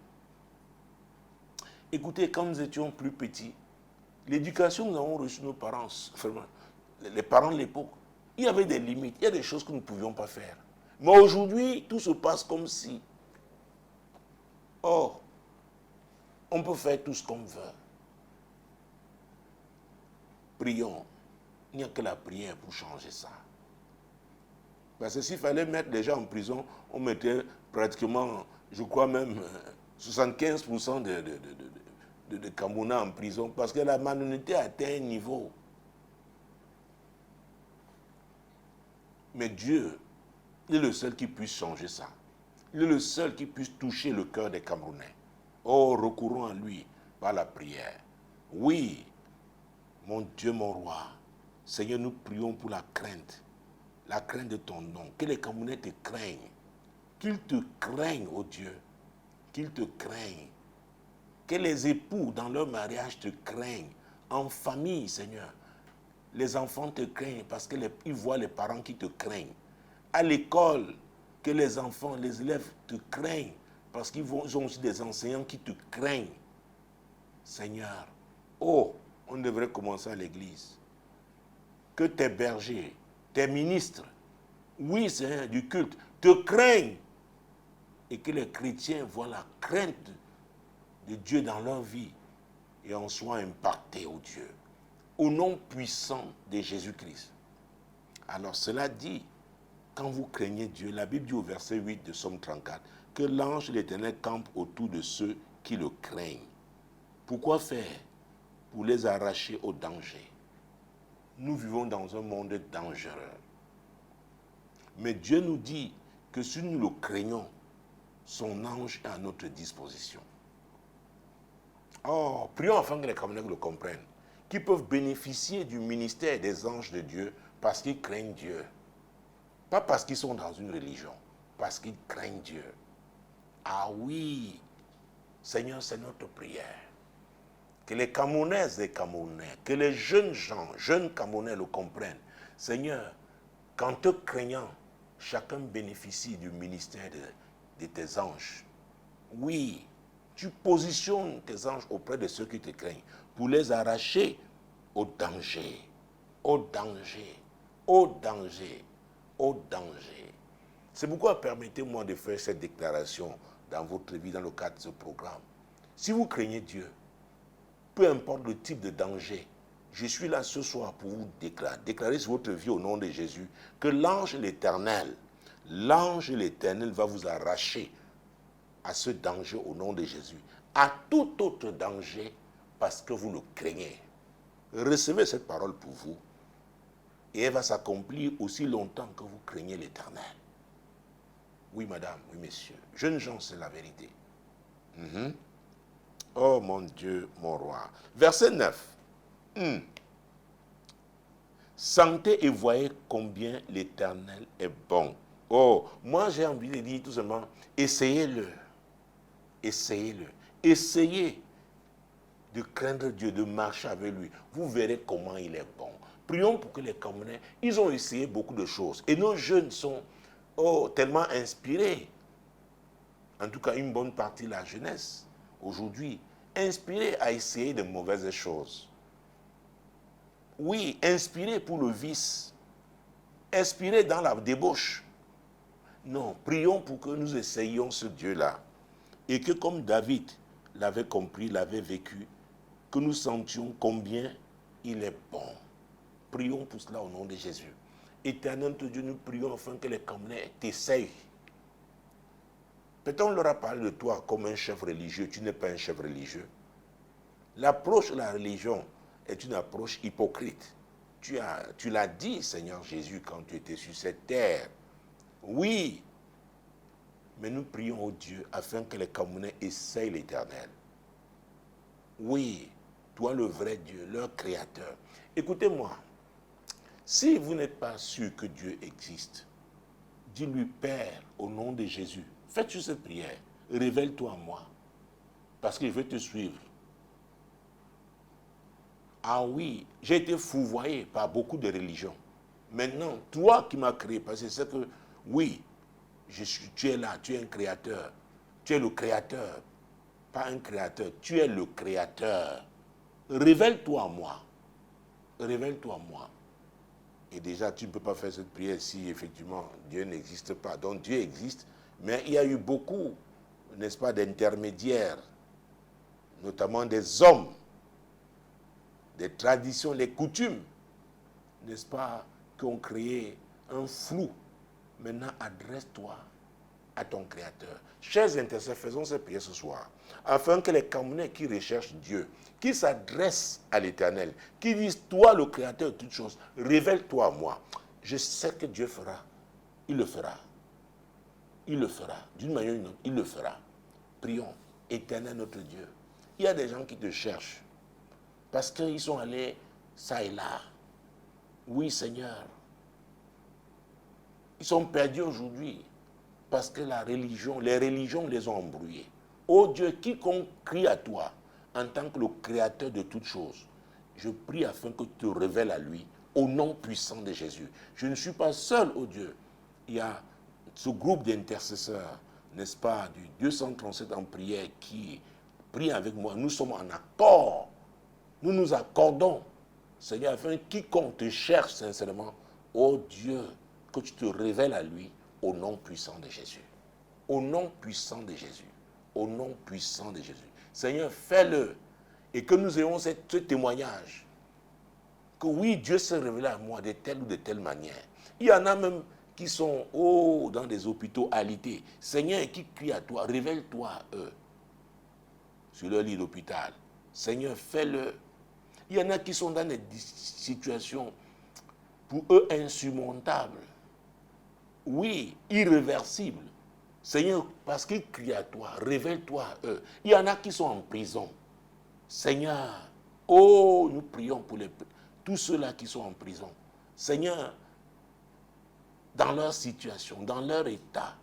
Écoutez, quand nous étions plus petits, l'éducation que nous avons reçue de nos parents, vraiment, les parents de l'époque, il y avait des limites, il y a des choses que nous ne pouvions pas faire. Mais aujourd'hui, tout se passe comme si, oh, on peut faire tout ce qu'on veut. Prions. Il n'y a que la prière pour changer ça. Parce que s'il fallait mettre les gens en prison, on mettait pratiquement, je crois même, 75% de Camerounais en prison, parce que la malhonnêteté a atteint un niveau. Mais Dieu, il est le seul qui puisse changer ça. Il est le seul qui puisse toucher le cœur des Camerounais. Oh, recourons à lui par la prière. Oui, mon Dieu, mon roi, Seigneur, nous prions pour la crainte de ton nom. Que les Camerounais te craignent. Qu'ils te craignent, oh Dieu. Qu'ils te craignent. Que les époux dans leur mariage te craignent. En famille, Seigneur. Les enfants te craignent parce qu'ils voient les parents qui te craignent. À l'école, que les enfants, les élèves te craignent parce qu'ils ont aussi des enseignants qui te craignent. Seigneur, oh, on devrait commencer à l'église. Que tes bergers, tes ministres, oui Seigneur, du culte, te craignent. Et que les chrétiens voient la crainte de Dieu dans leur vie et en soient impactés, oh Dieu. Au nom puissant de Jésus-Christ. Alors cela dit, quand vous craignez Dieu, la Bible dit au verset 8 de Somme 34, que l'ange de l'Éternel campe autour de ceux qui le craignent. Pourquoi faire? Pour les arracher au danger. Nous vivons dans un monde dangereux. Mais Dieu nous dit que si nous le craignons, son ange est à notre disposition. Oh, prions afin que les Camerounais le comprennent, qui peuvent bénéficier du ministère des anges de Dieu parce qu'ils craignent Dieu. Pas parce qu'ils sont dans une religion, parce qu'ils craignent Dieu. Ah oui, Seigneur, c'est notre prière. Que les Camerounaises et Camerounais, que les jeunes gens, jeunes Camerounais le comprennent. Seigneur, qu'en te craignant, chacun bénéficie du ministère de tes anges. Oui, tu positionnes tes anges auprès de ceux qui te craignent pour les arracher au danger, au danger, au danger, au danger. C'est pourquoi permettez-moi de faire cette déclaration dans votre vie, dans le cadre de ce programme. Si vous craignez Dieu, peu importe le type de danger, je suis là ce soir pour vous déclarer sur votre vie au nom de Jésus que l'ange de l'Éternel va vous arracher à ce danger au nom de Jésus, à tout autre danger parce que vous le craignez. Recevez cette parole pour vous et elle va s'accomplir aussi longtemps que vous craignez l'Éternel. Oui madame, oui messieurs, jeunes gens, c'est la vérité. Oh mon Dieu, mon roi. Verset 9. Sentez et voyez combien l'Éternel est bon. Oh, moi j'ai envie de dire tout simplement, essayez-le. Essayez-le. Essayez de craindre Dieu, de marcher avec lui. Vous verrez comment il est bon. Prions pour que les Camerounais, ils ont essayé beaucoup de choses. Et nos jeunes sont tellement inspirés. En tout cas, une bonne partie de la jeunesse, aujourd'hui, inspirés à essayer de mauvaises choses. Oui, inspirés pour le vice. Inspirés dans la débauche. Non, prions pour que nous essayions ce Dieu-là. Et que comme David l'avait compris, l'avait vécu, que nous sentions combien il est bon. Prions pour cela au nom de Jésus. Éternel notre Dieu, nous prions afin que les Camerounais t'essayent. Peut-être on leur a parlé de toi comme un chef religieux. Tu n'es pas un chef religieux. L'approche de la religion est une approche hypocrite. Tu l'as dit, Seigneur Jésus, quand tu étais sur cette terre. Oui, mais nous prions au Dieu afin que les Camerounais essayent l'Éternel. Oui, toi le vrai Dieu, leur créateur. Écoutez-moi, si vous n'êtes pas sûr que Dieu existe, dis-lui, Père, au nom de Jésus, faites cette prière, révèle-toi à moi, parce que je vais te suivre. Ah oui, j'ai été fourvoyé par beaucoup de religions. Maintenant, toi qui m'as créé, parce que c'est que, oui, tu es là, tu es un créateur. Tu es le créateur, pas un créateur, tu es le créateur. Révèle-toi à moi. Révèle-toi à moi. Et déjà, tu ne peux pas faire cette prière si effectivement Dieu n'existe pas. Donc Dieu existe, mais il y a eu beaucoup, n'est-ce pas, d'intermédiaires, notamment des hommes, des traditions, les coutumes, n'est-ce pas, qui ont créé un flou. Maintenant, adresse-toi à ton Créateur. Chers intercesseurs, faisons cette prière ce soir, afin que les Camerounais qui recherchent Dieu, qui s'adressent à l'Éternel, qui disent, toi le Créateur de toutes choses, révèle-toi à moi. Je sais que Dieu fera. Il le fera. Il le fera. D'une manière ou d'une autre, il le fera. Prions. Éternel notre Dieu. Il y a des gens qui te cherchent parce qu'ils sont allés ça et là. Oui, Seigneur. Ils sont perdus aujourd'hui parce que les religions les ont embrouillés. Oh Dieu, quiconque crie à toi en tant que le créateur de toutes choses, je prie afin que tu te révèles à lui au nom puissant de Jésus. Je ne suis pas seul, oh Dieu. Il y a ce groupe d'intercesseurs, n'est-ce pas, du 237 en prière qui prie avec moi. Nous sommes en accord. Nous nous accordons, Seigneur, afin que quiconque te cherche sincèrement, oh Dieu, que tu te révèles à lui au nom puissant de Jésus. Au nom puissant de Jésus. Au nom puissant de Jésus. Seigneur, fais-le. Et que nous ayons ce témoignage. Que oui, Dieu s'est révélé à moi de telle ou de telle manière. Il y en a même qui sont dans des hôpitaux alités. Seigneur, qui crient à toi, révèle-toi à eux. Sur leur lit d'hôpital. Seigneur, fais-le. Il y en a qui sont dans des situations pour eux insurmontables. Oui, irréversibles. Seigneur, parce qu'ils crient à toi, révèle-toi à eux. Il y en a qui sont en prison. Seigneur, oh, nous prions pour tous ceux-là qui sont en prison. Seigneur, dans leur situation, dans leur état,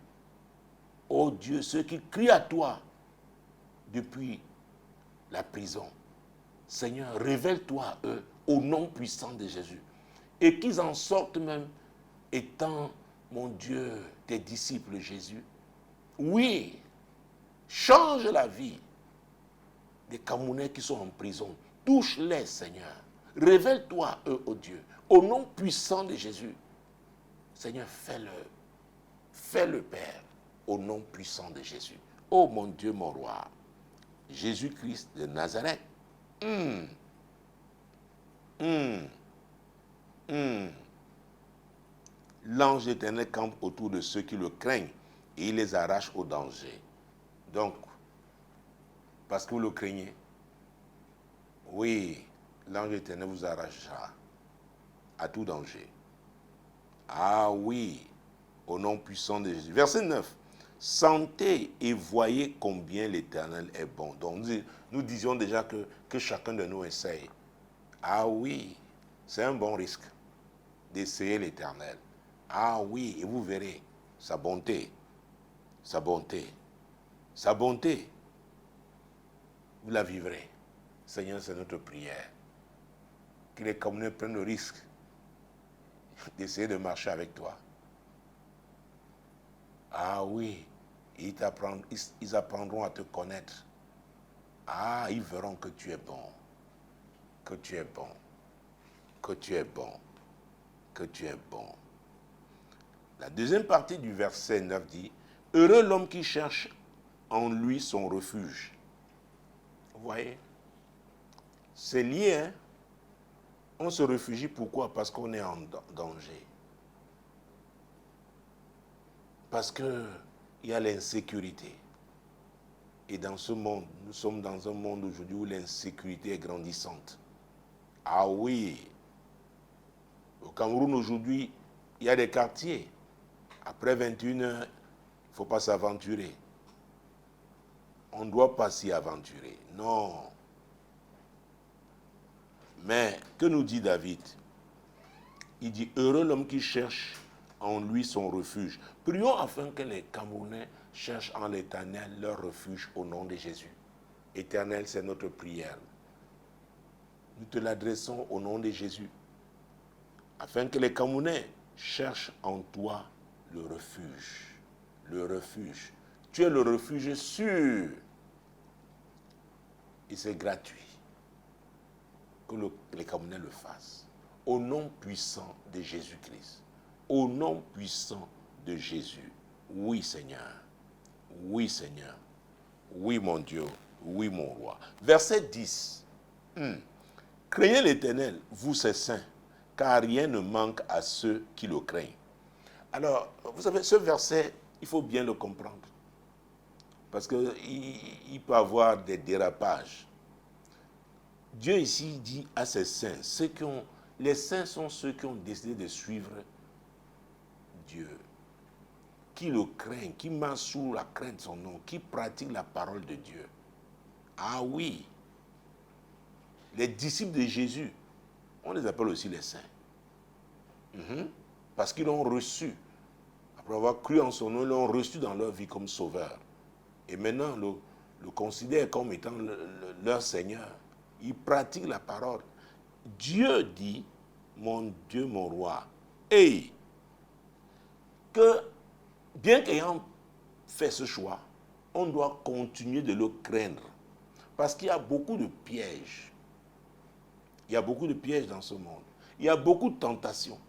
oh Dieu, ceux qui crient à toi depuis la prison, Seigneur, révèle-toi à eux au nom puissant de Jésus. Et qu'ils en sortent même étant, mon Dieu, tes disciples, Jésus. Oui, change la vie des Camerounais qui sont en prison. Touche-les, Seigneur. Révèle-toi à eux, oh Dieu, au nom puissant de Jésus. Seigneur, fais-le. Fais-le, Père, au nom puissant de Jésus. Oh mon Dieu, mon roi, Jésus-Christ de Nazareth. L'ange éternel campe autour de ceux qui le craignent et il les arrache au danger. Donc, parce que vous le craignez, oui, l'ange éternel vous arrachera à tout danger. Ah oui, au nom puissant de Jésus. Verset 9. Sentez et voyez combien l'Éternel est bon. Donc nous disions déjà que chacun de nous essaye. Ah oui, c'est un bon risque d'essayer l'Éternel. Ah oui, et vous verrez sa bonté, sa bonté, sa bonté. Vous la vivrez. Seigneur, c'est notre prière. Que les Camerounais prennent le risque d'essayer de marcher avec toi. Ah oui, ils apprendront à te connaître. Ah, ils verront que tu es bon. Que tu es bon. Que tu es bon. Que tu es bon. La deuxième partie du verset 9 dit, « Heureux l'homme qui cherche en lui son refuge. » Vous voyez? C'est lié, hein? On se réfugie pourquoi? Parce qu'on est en danger. Parce qu'il y a l'insécurité. Et dans ce monde, nous sommes dans un monde aujourd'hui où l'insécurité est grandissante. Ah oui, au Cameroun aujourd'hui, il y a des quartiers. Après 21 heures, il ne faut pas s'aventurer. On ne doit pas s'y aventurer. Non. Mais que nous dit David? Il dit, heureux l'homme qui cherche en lui son refuge. Prions afin que les Camerounais cherchent en l'Éternel leur refuge au nom de Jésus. Éternel, c'est notre prière. Nous te l'adressons au nom de Jésus. Afin que les Camerounais cherchent en toi le refuge. Le refuge. Tu es le refuge sûr. Et c'est gratuit. Que les Camerounais le fassent. Au nom puissant de Jésus-Christ. Au nom puissant de Jésus. Oui, Seigneur. Oui, Seigneur. Oui, mon Dieu. Oui, mon roi. Verset 10. Craignez l'Éternel, vous ses saints, car rien ne manque à ceux qui le craignent. Alors, vous savez, ce verset, il faut bien le comprendre. Parce qu'il peut avoir des dérapages. Dieu ici dit à ses saints, les saints sont ceux qui ont décidé de suivre Dieu, qui le craignent, qui marchent sous la crainte de son nom, qui pratiquent la parole de Dieu. Ah oui, les disciples de Jésus, on les appelle aussi les saints. Parce qu'ils l'ont reçu. Après avoir cru en son nom, ils l'ont reçu dans leur vie comme sauveur. Et maintenant, le considèrent comme étant leur Seigneur. Ils pratiquent la parole. Dieu dit, mon Dieu, mon roi, et que, bien qu'ayant fait ce choix, on doit continuer de le craindre. Parce qu'il y a beaucoup de pièges. Il y a beaucoup de pièges dans ce monde. Il y a beaucoup de tentations.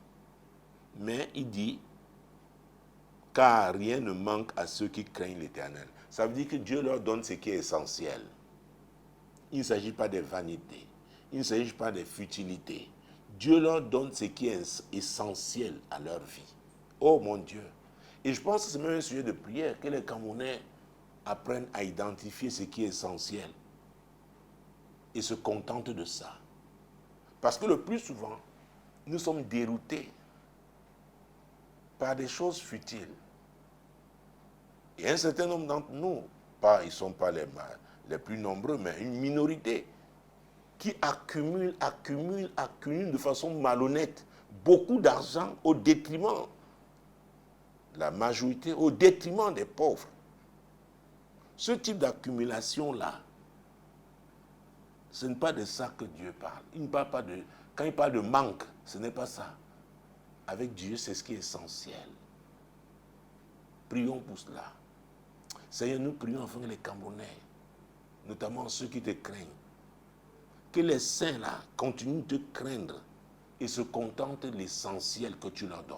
Mais il dit, car rien ne manque à ceux qui craignent l'Éternel. Ça veut dire que Dieu leur donne ce qui est essentiel. Il ne s'agit pas des vanités. Il ne s'agit pas des futilités. Dieu leur donne ce qui est essentiel à leur vie. Oh mon Dieu. Et je pense que c'est même un sujet de prière, que les Camerounais apprennent à identifier ce qui est essentiel et se contentent de ça. Parce que le plus souvent, nous sommes déroutés par des choses futiles. Et un certain nombre d'entre nous, ils ne sont pas les plus nombreux, mais une minorité, qui accumule de façon malhonnête beaucoup d'argent au détriment de la majorité, au détriment des pauvres. Ce type d'accumulation-là, ce n'est pas de ça que Dieu parle. Il ne parle pas de... Quand il parle de manque, ce n'est pas ça. Avec Dieu, c'est ce qui est essentiel. Prions pour cela. Seigneur, nous prions afin que les Camerounais, notamment ceux qui te craignent, que les saints là continuent de te craindre et se contentent de l'essentiel que tu leur donnes.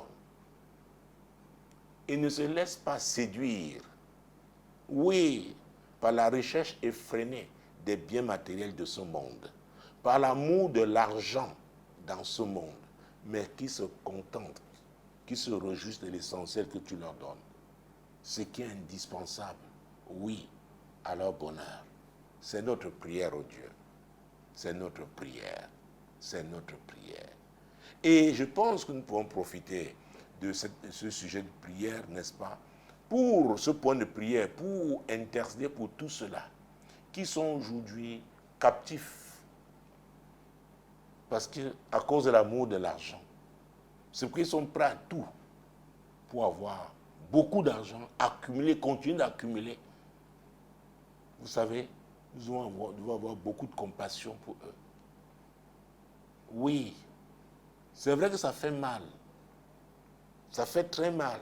Et ne se laissent pas séduire, oui, par la recherche effrénée des biens matériels de ce monde, par l'amour de l'argent dans ce monde, mais qui se contentent, qui se réjouissent de l'essentiel que tu leur donnes. Ce qui est indispensable, oui, à leur bonheur. C'est notre prière, oh Dieu. C'est notre prière. C'est notre prière. Et je pense que nous pouvons profiter de ce sujet de prière, n'est-ce pas, pour ce point de prière, pour intercéder pour tous ceux-là qui sont aujourd'hui captifs parce qu'à cause de l'amour de l'argent, c'est qu'ils sont prêts à tout pour avoir beaucoup d'argent, accumuler, continuer d'accumuler. Vous savez, nous devons avoir beaucoup de compassion pour eux. Oui, c'est vrai que ça fait mal. Ça fait très mal.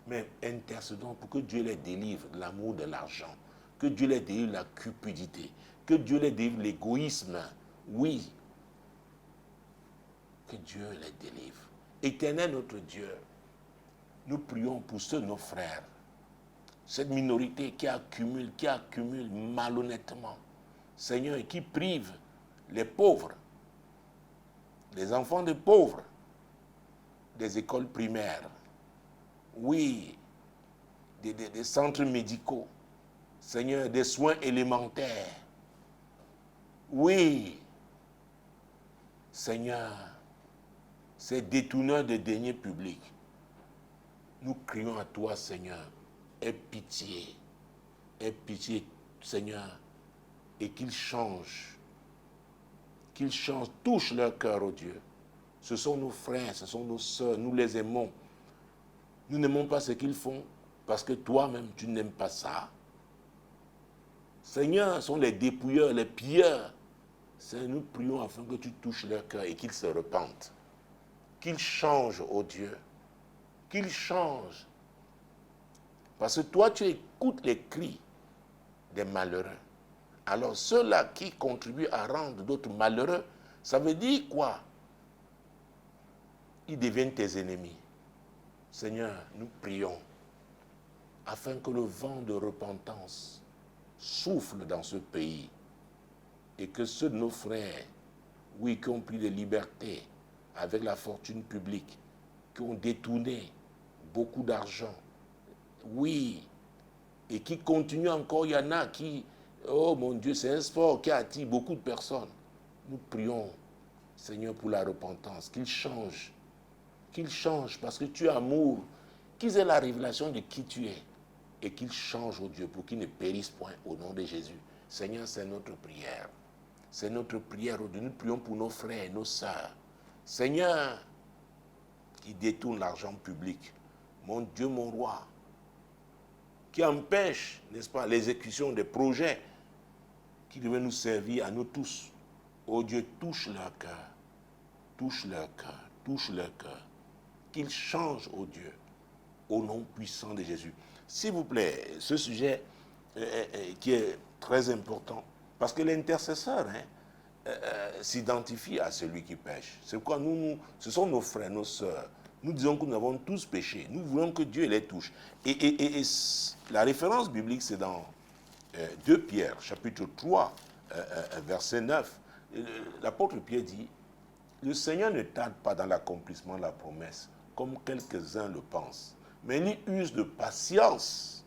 Mais intercédons pour que Dieu les délivre de l'amour de l'argent, que Dieu les délivre de la cupidité, que Dieu les délivre de l'égoïsme. Oui, que Dieu les délivre. Éternel notre Dieu, nous prions pour ceux de nos frères, cette minorité qui accumule malhonnêtement, Seigneur, et qui prive les pauvres, les enfants des pauvres, des écoles primaires. Oui, des centres médicaux. Seigneur, des soins élémentaires. Oui, Seigneur, ces détourneurs de deniers publics, nous crions à toi, Seigneur, aie pitié, Seigneur, et qu'ils changent, touche leur cœur, oh Dieu. Ce sont nos frères, ce sont nos sœurs, nous les aimons. Nous n'aimons pas ce qu'ils font, parce que toi-même, tu n'aimes pas ça. Seigneur, sont les dépouilleurs, les pilleurs. Seigneur, nous prions afin que tu touches leur cœur et qu'ils se repentent. Qu'ils changent, oh Dieu. Qu'ils changent. Parce que toi, tu écoutes les cris des malheureux. Alors, ceux-là qui contribuent à rendre d'autres malheureux, ça veut dire quoi? Ils deviennent tes ennemis. Seigneur, nous prions afin que le vent de repentance souffle dans ce pays et que ceux de nos frères, oui, qui ont pris des libertés avec la fortune publique, qui ont détourné beaucoup d'argent, oui, et qui continuent encore, il y en a qui, oh mon Dieu, c'est un sport qui attire beaucoup de personnes. Nous prions, Seigneur, pour la repentance, qu'ils changent, parce que tu es amour, qu'ils aient la révélation de qui tu es, et qu'ils changent, oh Dieu, pour qu'ils ne périssent point au nom de Jésus. Seigneur, c'est notre prière. C'est notre prière, oh Dieu. Nous prions pour nos frères, nos sœurs. Seigneur, qui détournent l'argent public, mon Dieu, mon roi, qui empêche, n'est-ce pas, l'exécution des projets qui devaient nous servir à nous tous. Oh Dieu, touche leur cœur, touche leur cœur, touche leur cœur. Qu'ils changent, oh Dieu, au nom puissant de Jésus. S'il vous plaît, ce sujet qui est très important, parce que l'intercesseur s'identifie à celui qui pêche. C'est pourquoi ce sont nos frères, nos sœurs. Nous disons que nous avons tous péché. Nous voulons que Dieu les touche. Et la référence biblique, c'est dans 2 Pierre, chapitre 3, verset 9. L'apôtre Pierre dit, « Le Seigneur ne tarde pas dans l'accomplissement de la promesse, comme quelques-uns le pensent, mais il use de patience. »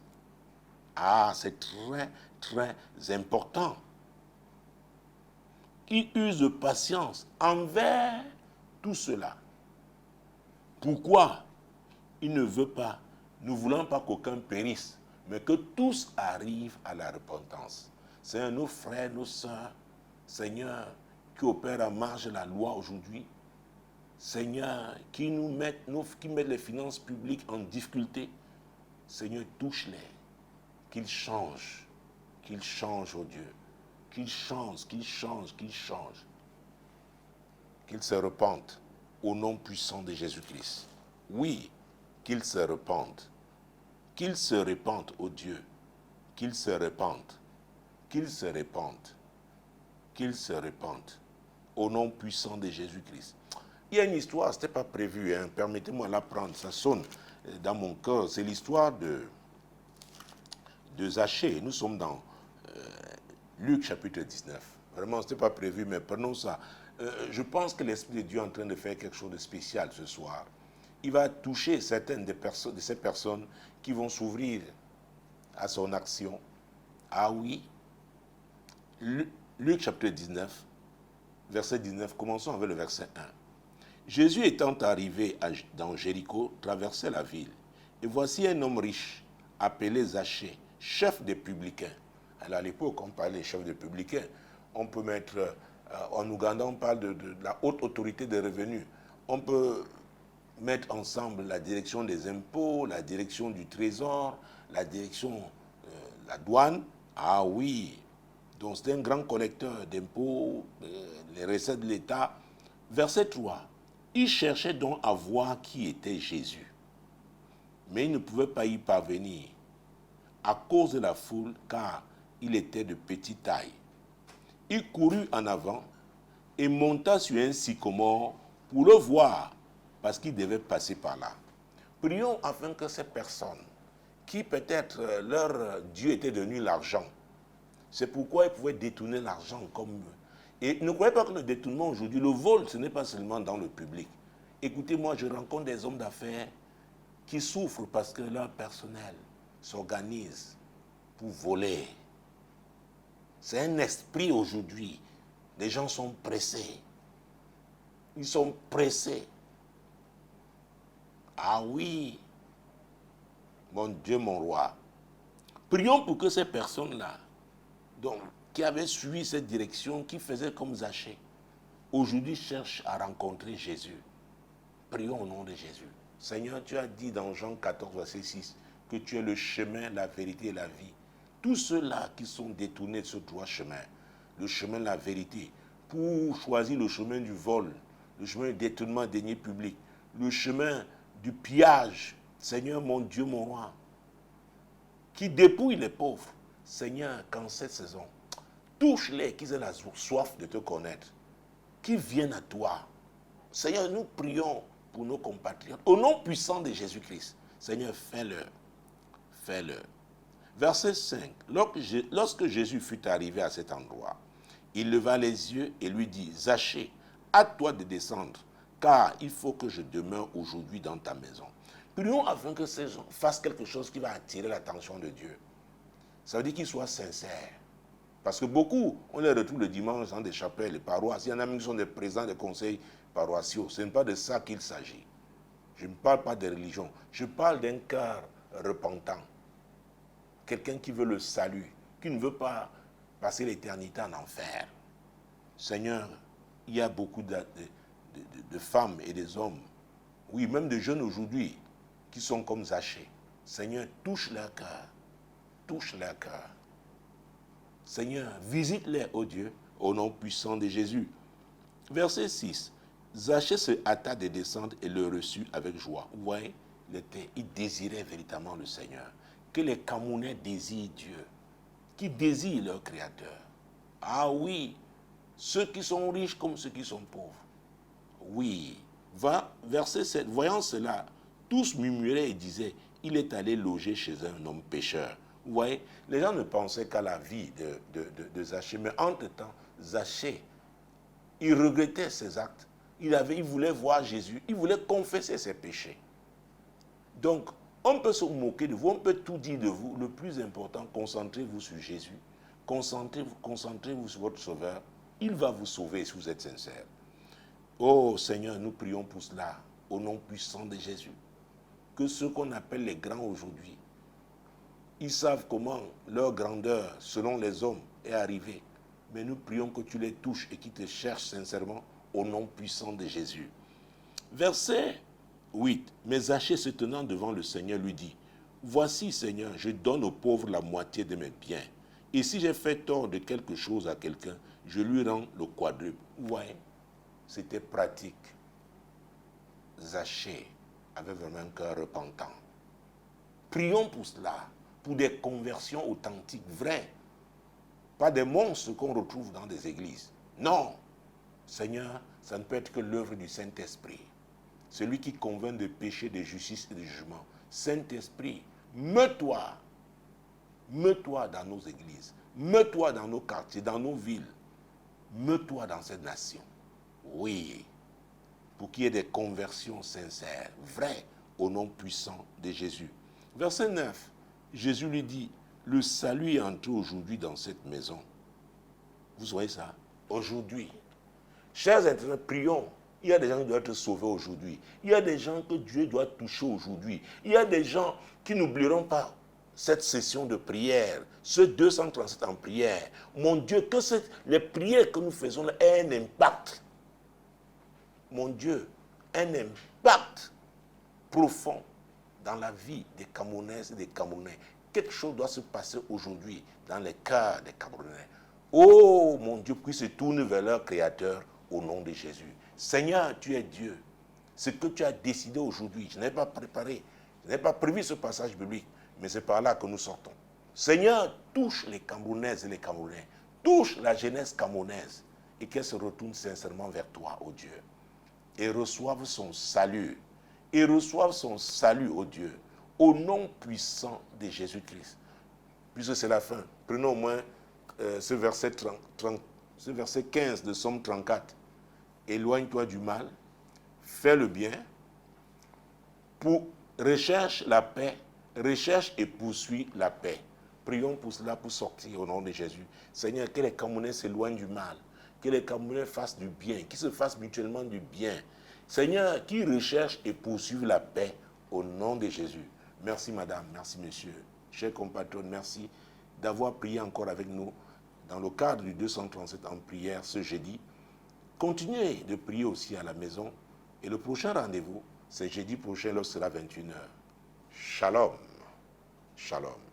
Ah, c'est très, très important. Il use de patience envers tout cela. Pourquoi? Il ne veut pas, nous ne voulons pas qu'aucun périsse, mais que tous arrivent à la repentance. C'est nos frères, nos sœurs, Seigneur, qui opèrent à marge de la loi aujourd'hui, Seigneur, qui mettent les finances publiques en difficulté. Seigneur, touche-les, qu'ils changent, oh Dieu, qu'ils changent, qu'ils se repentent au nom puissant de Jésus-Christ. Oui, qu'ils se repentent, oh Dieu, qu'ils se repentent au nom puissant de Jésus-Christ. Il y a une histoire, ce n'était pas prévu, permettez-moi de la prendre, ça sonne dans mon cœur. C'est l'histoire de Zachée. Nous sommes dans Luc chapitre 19. Vraiment, ce n'était pas prévu, mais prenons ça. Je pense que l'Esprit de Dieu est en train de faire quelque chose de spécial ce soir. Il va toucher certaines de ces personnes qui vont s'ouvrir à son action. Ah oui, Luc chapitre 19, verset 19, commençons avec le verset 1. Jésus étant arrivé dans Jéricho, traversait la ville. Et voici un homme riche, appelé Zachée, chef des publicains. Alors à l'époque, on parlait des chefs des publicains. On peut mettre, en Ouganda, on parle de la haute autorité des revenus. On peut mettre ensemble la direction des impôts, la direction du trésor, la direction de la douane. Ah oui, donc c'est un grand collecteur d'impôts, les recettes de l'État. Verset 3. Il cherchait donc à voir qui était Jésus. Mais il ne pouvait pas y parvenir à cause de la foule, car il était de petite taille. Il courut en avant et monta sur un sycomore pour le voir, parce qu'il devait passer par là. Prions afin que ces personnes, qui peut-être leur Dieu était devenu l'argent, c'est pourquoi ils pouvaient détourner l'argent comme... Et ne croyez pas que le détournement aujourd'hui, le vol, ce n'est pas seulement dans le public. Écoutez-moi, je rencontre des hommes d'affaires qui souffrent parce que leur personnel s'organisent pour voler. C'est un esprit aujourd'hui. Les gens sont pressés. Ils sont pressés. Ah oui, mon Dieu, mon roi. Prions pour que ces personnes-là, donc, qui avaient suivi cette direction, qui faisaient comme Zachée, aujourd'hui cherchent à rencontrer Jésus. Prions au nom de Jésus. Seigneur, tu as dit dans Jean 14, verset 6, que tu es le chemin, la vérité et la vie. Tous ceux-là qui sont détournés de ce droit chemin, le chemin de la vérité, pour choisir le chemin du vol, le chemin du détournement des deniers publics, le chemin du pillage, Seigneur mon Dieu, mon roi, qui dépouille les pauvres, Seigneur, qu'en cette saison, touche-les, qu'ils aient la soif de te connaître, qu'ils viennent à toi. Seigneur, nous prions pour nos compatriotes, au nom puissant de Jésus-Christ. Seigneur, fais-le, fais-le. Verset 5. Lorsque Jésus fut arrivé à cet endroit, il leva les yeux et lui dit, Zachée, hâte-toi de descendre, car il faut que je demeure aujourd'hui dans ta maison. Prions afin que ces gens fassent quelque chose qui va attirer l'attention de Dieu. Ça veut dire qu'ils soient sincères. Parce que beaucoup, on les retrouve le dimanche dans des chapelles, les paroisses. Il y en a même qui sont des présidents des conseils paroissiaux. Ce n'est pas de ça qu'il s'agit. Je ne parle pas de religion. Je parle d'un cœur repentant. Quelqu'un qui veut le salut, qui ne veut pas passer l'éternité en enfer. Seigneur, il y a beaucoup de femmes et des hommes, oui, même de jeunes aujourd'hui, qui sont comme Zachée. Seigneur, touche leur cœur. Touche leur cœur. Seigneur, visite-les, ô Dieu, au nom puissant de Jésus. Verset 6. Zachée se hâta de descendre et le reçut avec joie. Vous voyez, il désirait véritablement le Seigneur. Que les Camerounais désirent Dieu, qui désirent leur Créateur. Ah oui, ceux qui sont riches comme ceux qui sont pauvres. Oui. Verset 7. Voyant cela, tous murmuraient et disaient, il est allé loger chez un homme pécheur. Vous voyez, les gens ne pensaient qu'à la vie de Zachée, mais entre-temps, Zachée, il regrettait ses actes. Il voulait voir Jésus, il voulait confesser ses péchés. Donc, on peut se moquer de vous, on peut tout dire de vous. Le plus important, concentrez-vous sur Jésus. Concentrez-vous sur votre Sauveur. Il va vous sauver si vous êtes sincère. Oh Seigneur, nous prions pour cela, au nom puissant de Jésus. Que ceux qu'on appelle les grands aujourd'hui, ils savent comment leur grandeur, selon les hommes, est arrivée. Mais nous prions que tu les touches et qu'ils te cherchent sincèrement, au nom puissant de Jésus. Verset 8. Mais Zachée se tenant devant le Seigneur lui dit, voici Seigneur, je donne aux pauvres la moitié de mes biens. Et si j'ai fait tort de quelque chose à quelqu'un, je lui rends le quadruple. Vous voyez, c'était pratique. Zachée avait vraiment un cœur repentant. Prions pour cela, pour des conversions authentiques, vraies. Pas des monstres qu'on retrouve dans des églises. Non, Seigneur, ça ne peut être que l'œuvre du Saint-Esprit. Celui qui convainc de péché, de justice et de jugement. Saint-Esprit, meut-toi dans nos églises, meut-toi dans nos quartiers, dans nos villes, meut-toi dans cette nation. Oui, pour qu'il y ait des conversions sincères, vraies, au nom puissant de Jésus. Verset 9, Jésus lui dit, le salut est entré aujourd'hui dans cette maison. Vous voyez ça? Aujourd'hui. Chers internautes, prions. Il y a des gens qui doivent être sauvés aujourd'hui. Il y a des gens que Dieu doit toucher aujourd'hui. Il y a des gens qui n'oublieront pas cette session de prière, ce 237 en prière. Mon Dieu, que les prières que nous faisons là aient un impact. Mon Dieu, un impact profond dans la vie des Camerounaises et des Camerounais. Quelque chose doit se passer aujourd'hui dans les cœurs des Camerounais. Oh mon Dieu, puis se tourne vers leur Créateur au nom de Jésus. Seigneur, tu es Dieu. Ce que tu as décidé aujourd'hui, je n'ai pas préparé, je n'ai pas prévu ce passage biblique, mais c'est par là que nous sortons. Seigneur, touche les Camerounaises et les Camerounais, touche la jeunesse camerounaise et qu'elle se retourne sincèrement vers toi, ô Dieu, et reçoive son salut. Et reçoive son salut, ô Dieu, au nom puissant de Jésus-Christ. Puisque c'est la fin, prenons au moins ce verset 15 de Somme 34. Éloigne-toi du mal, fais le bien, recherche la paix, recherche et poursuit la paix. Prions pour cela, pour sortir au nom de Jésus. Seigneur, que les Camerounais s'éloignent du mal, que les Camerounais fassent du bien, qu'ils se fassent mutuellement du bien. Seigneur, qui recherche et poursuivent la paix au nom de Jésus. Merci madame, merci monsieur. Chers compatriotes, merci d'avoir prié encore avec nous dans le cadre du 237 en prière ce jeudi. Continuez de prier aussi à la maison. Et le prochain rendez-vous, c'est jeudi prochain lorsque sera 21h. Shalom. Shalom.